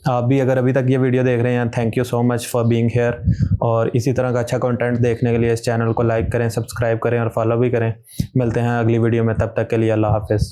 आप भी अगर अभी तक ये वीडियो देख रहे हैं, thank you so much for being here. और इसी तरह का अच्छा कंटेंट देखने के लिए इस चैनल को लाइक करें, सब्सक्राइब करें और फॉलो भी करें। मिलते हैं अगली वीडियो में, तब तक के लिए अल्लाह हाफिज़।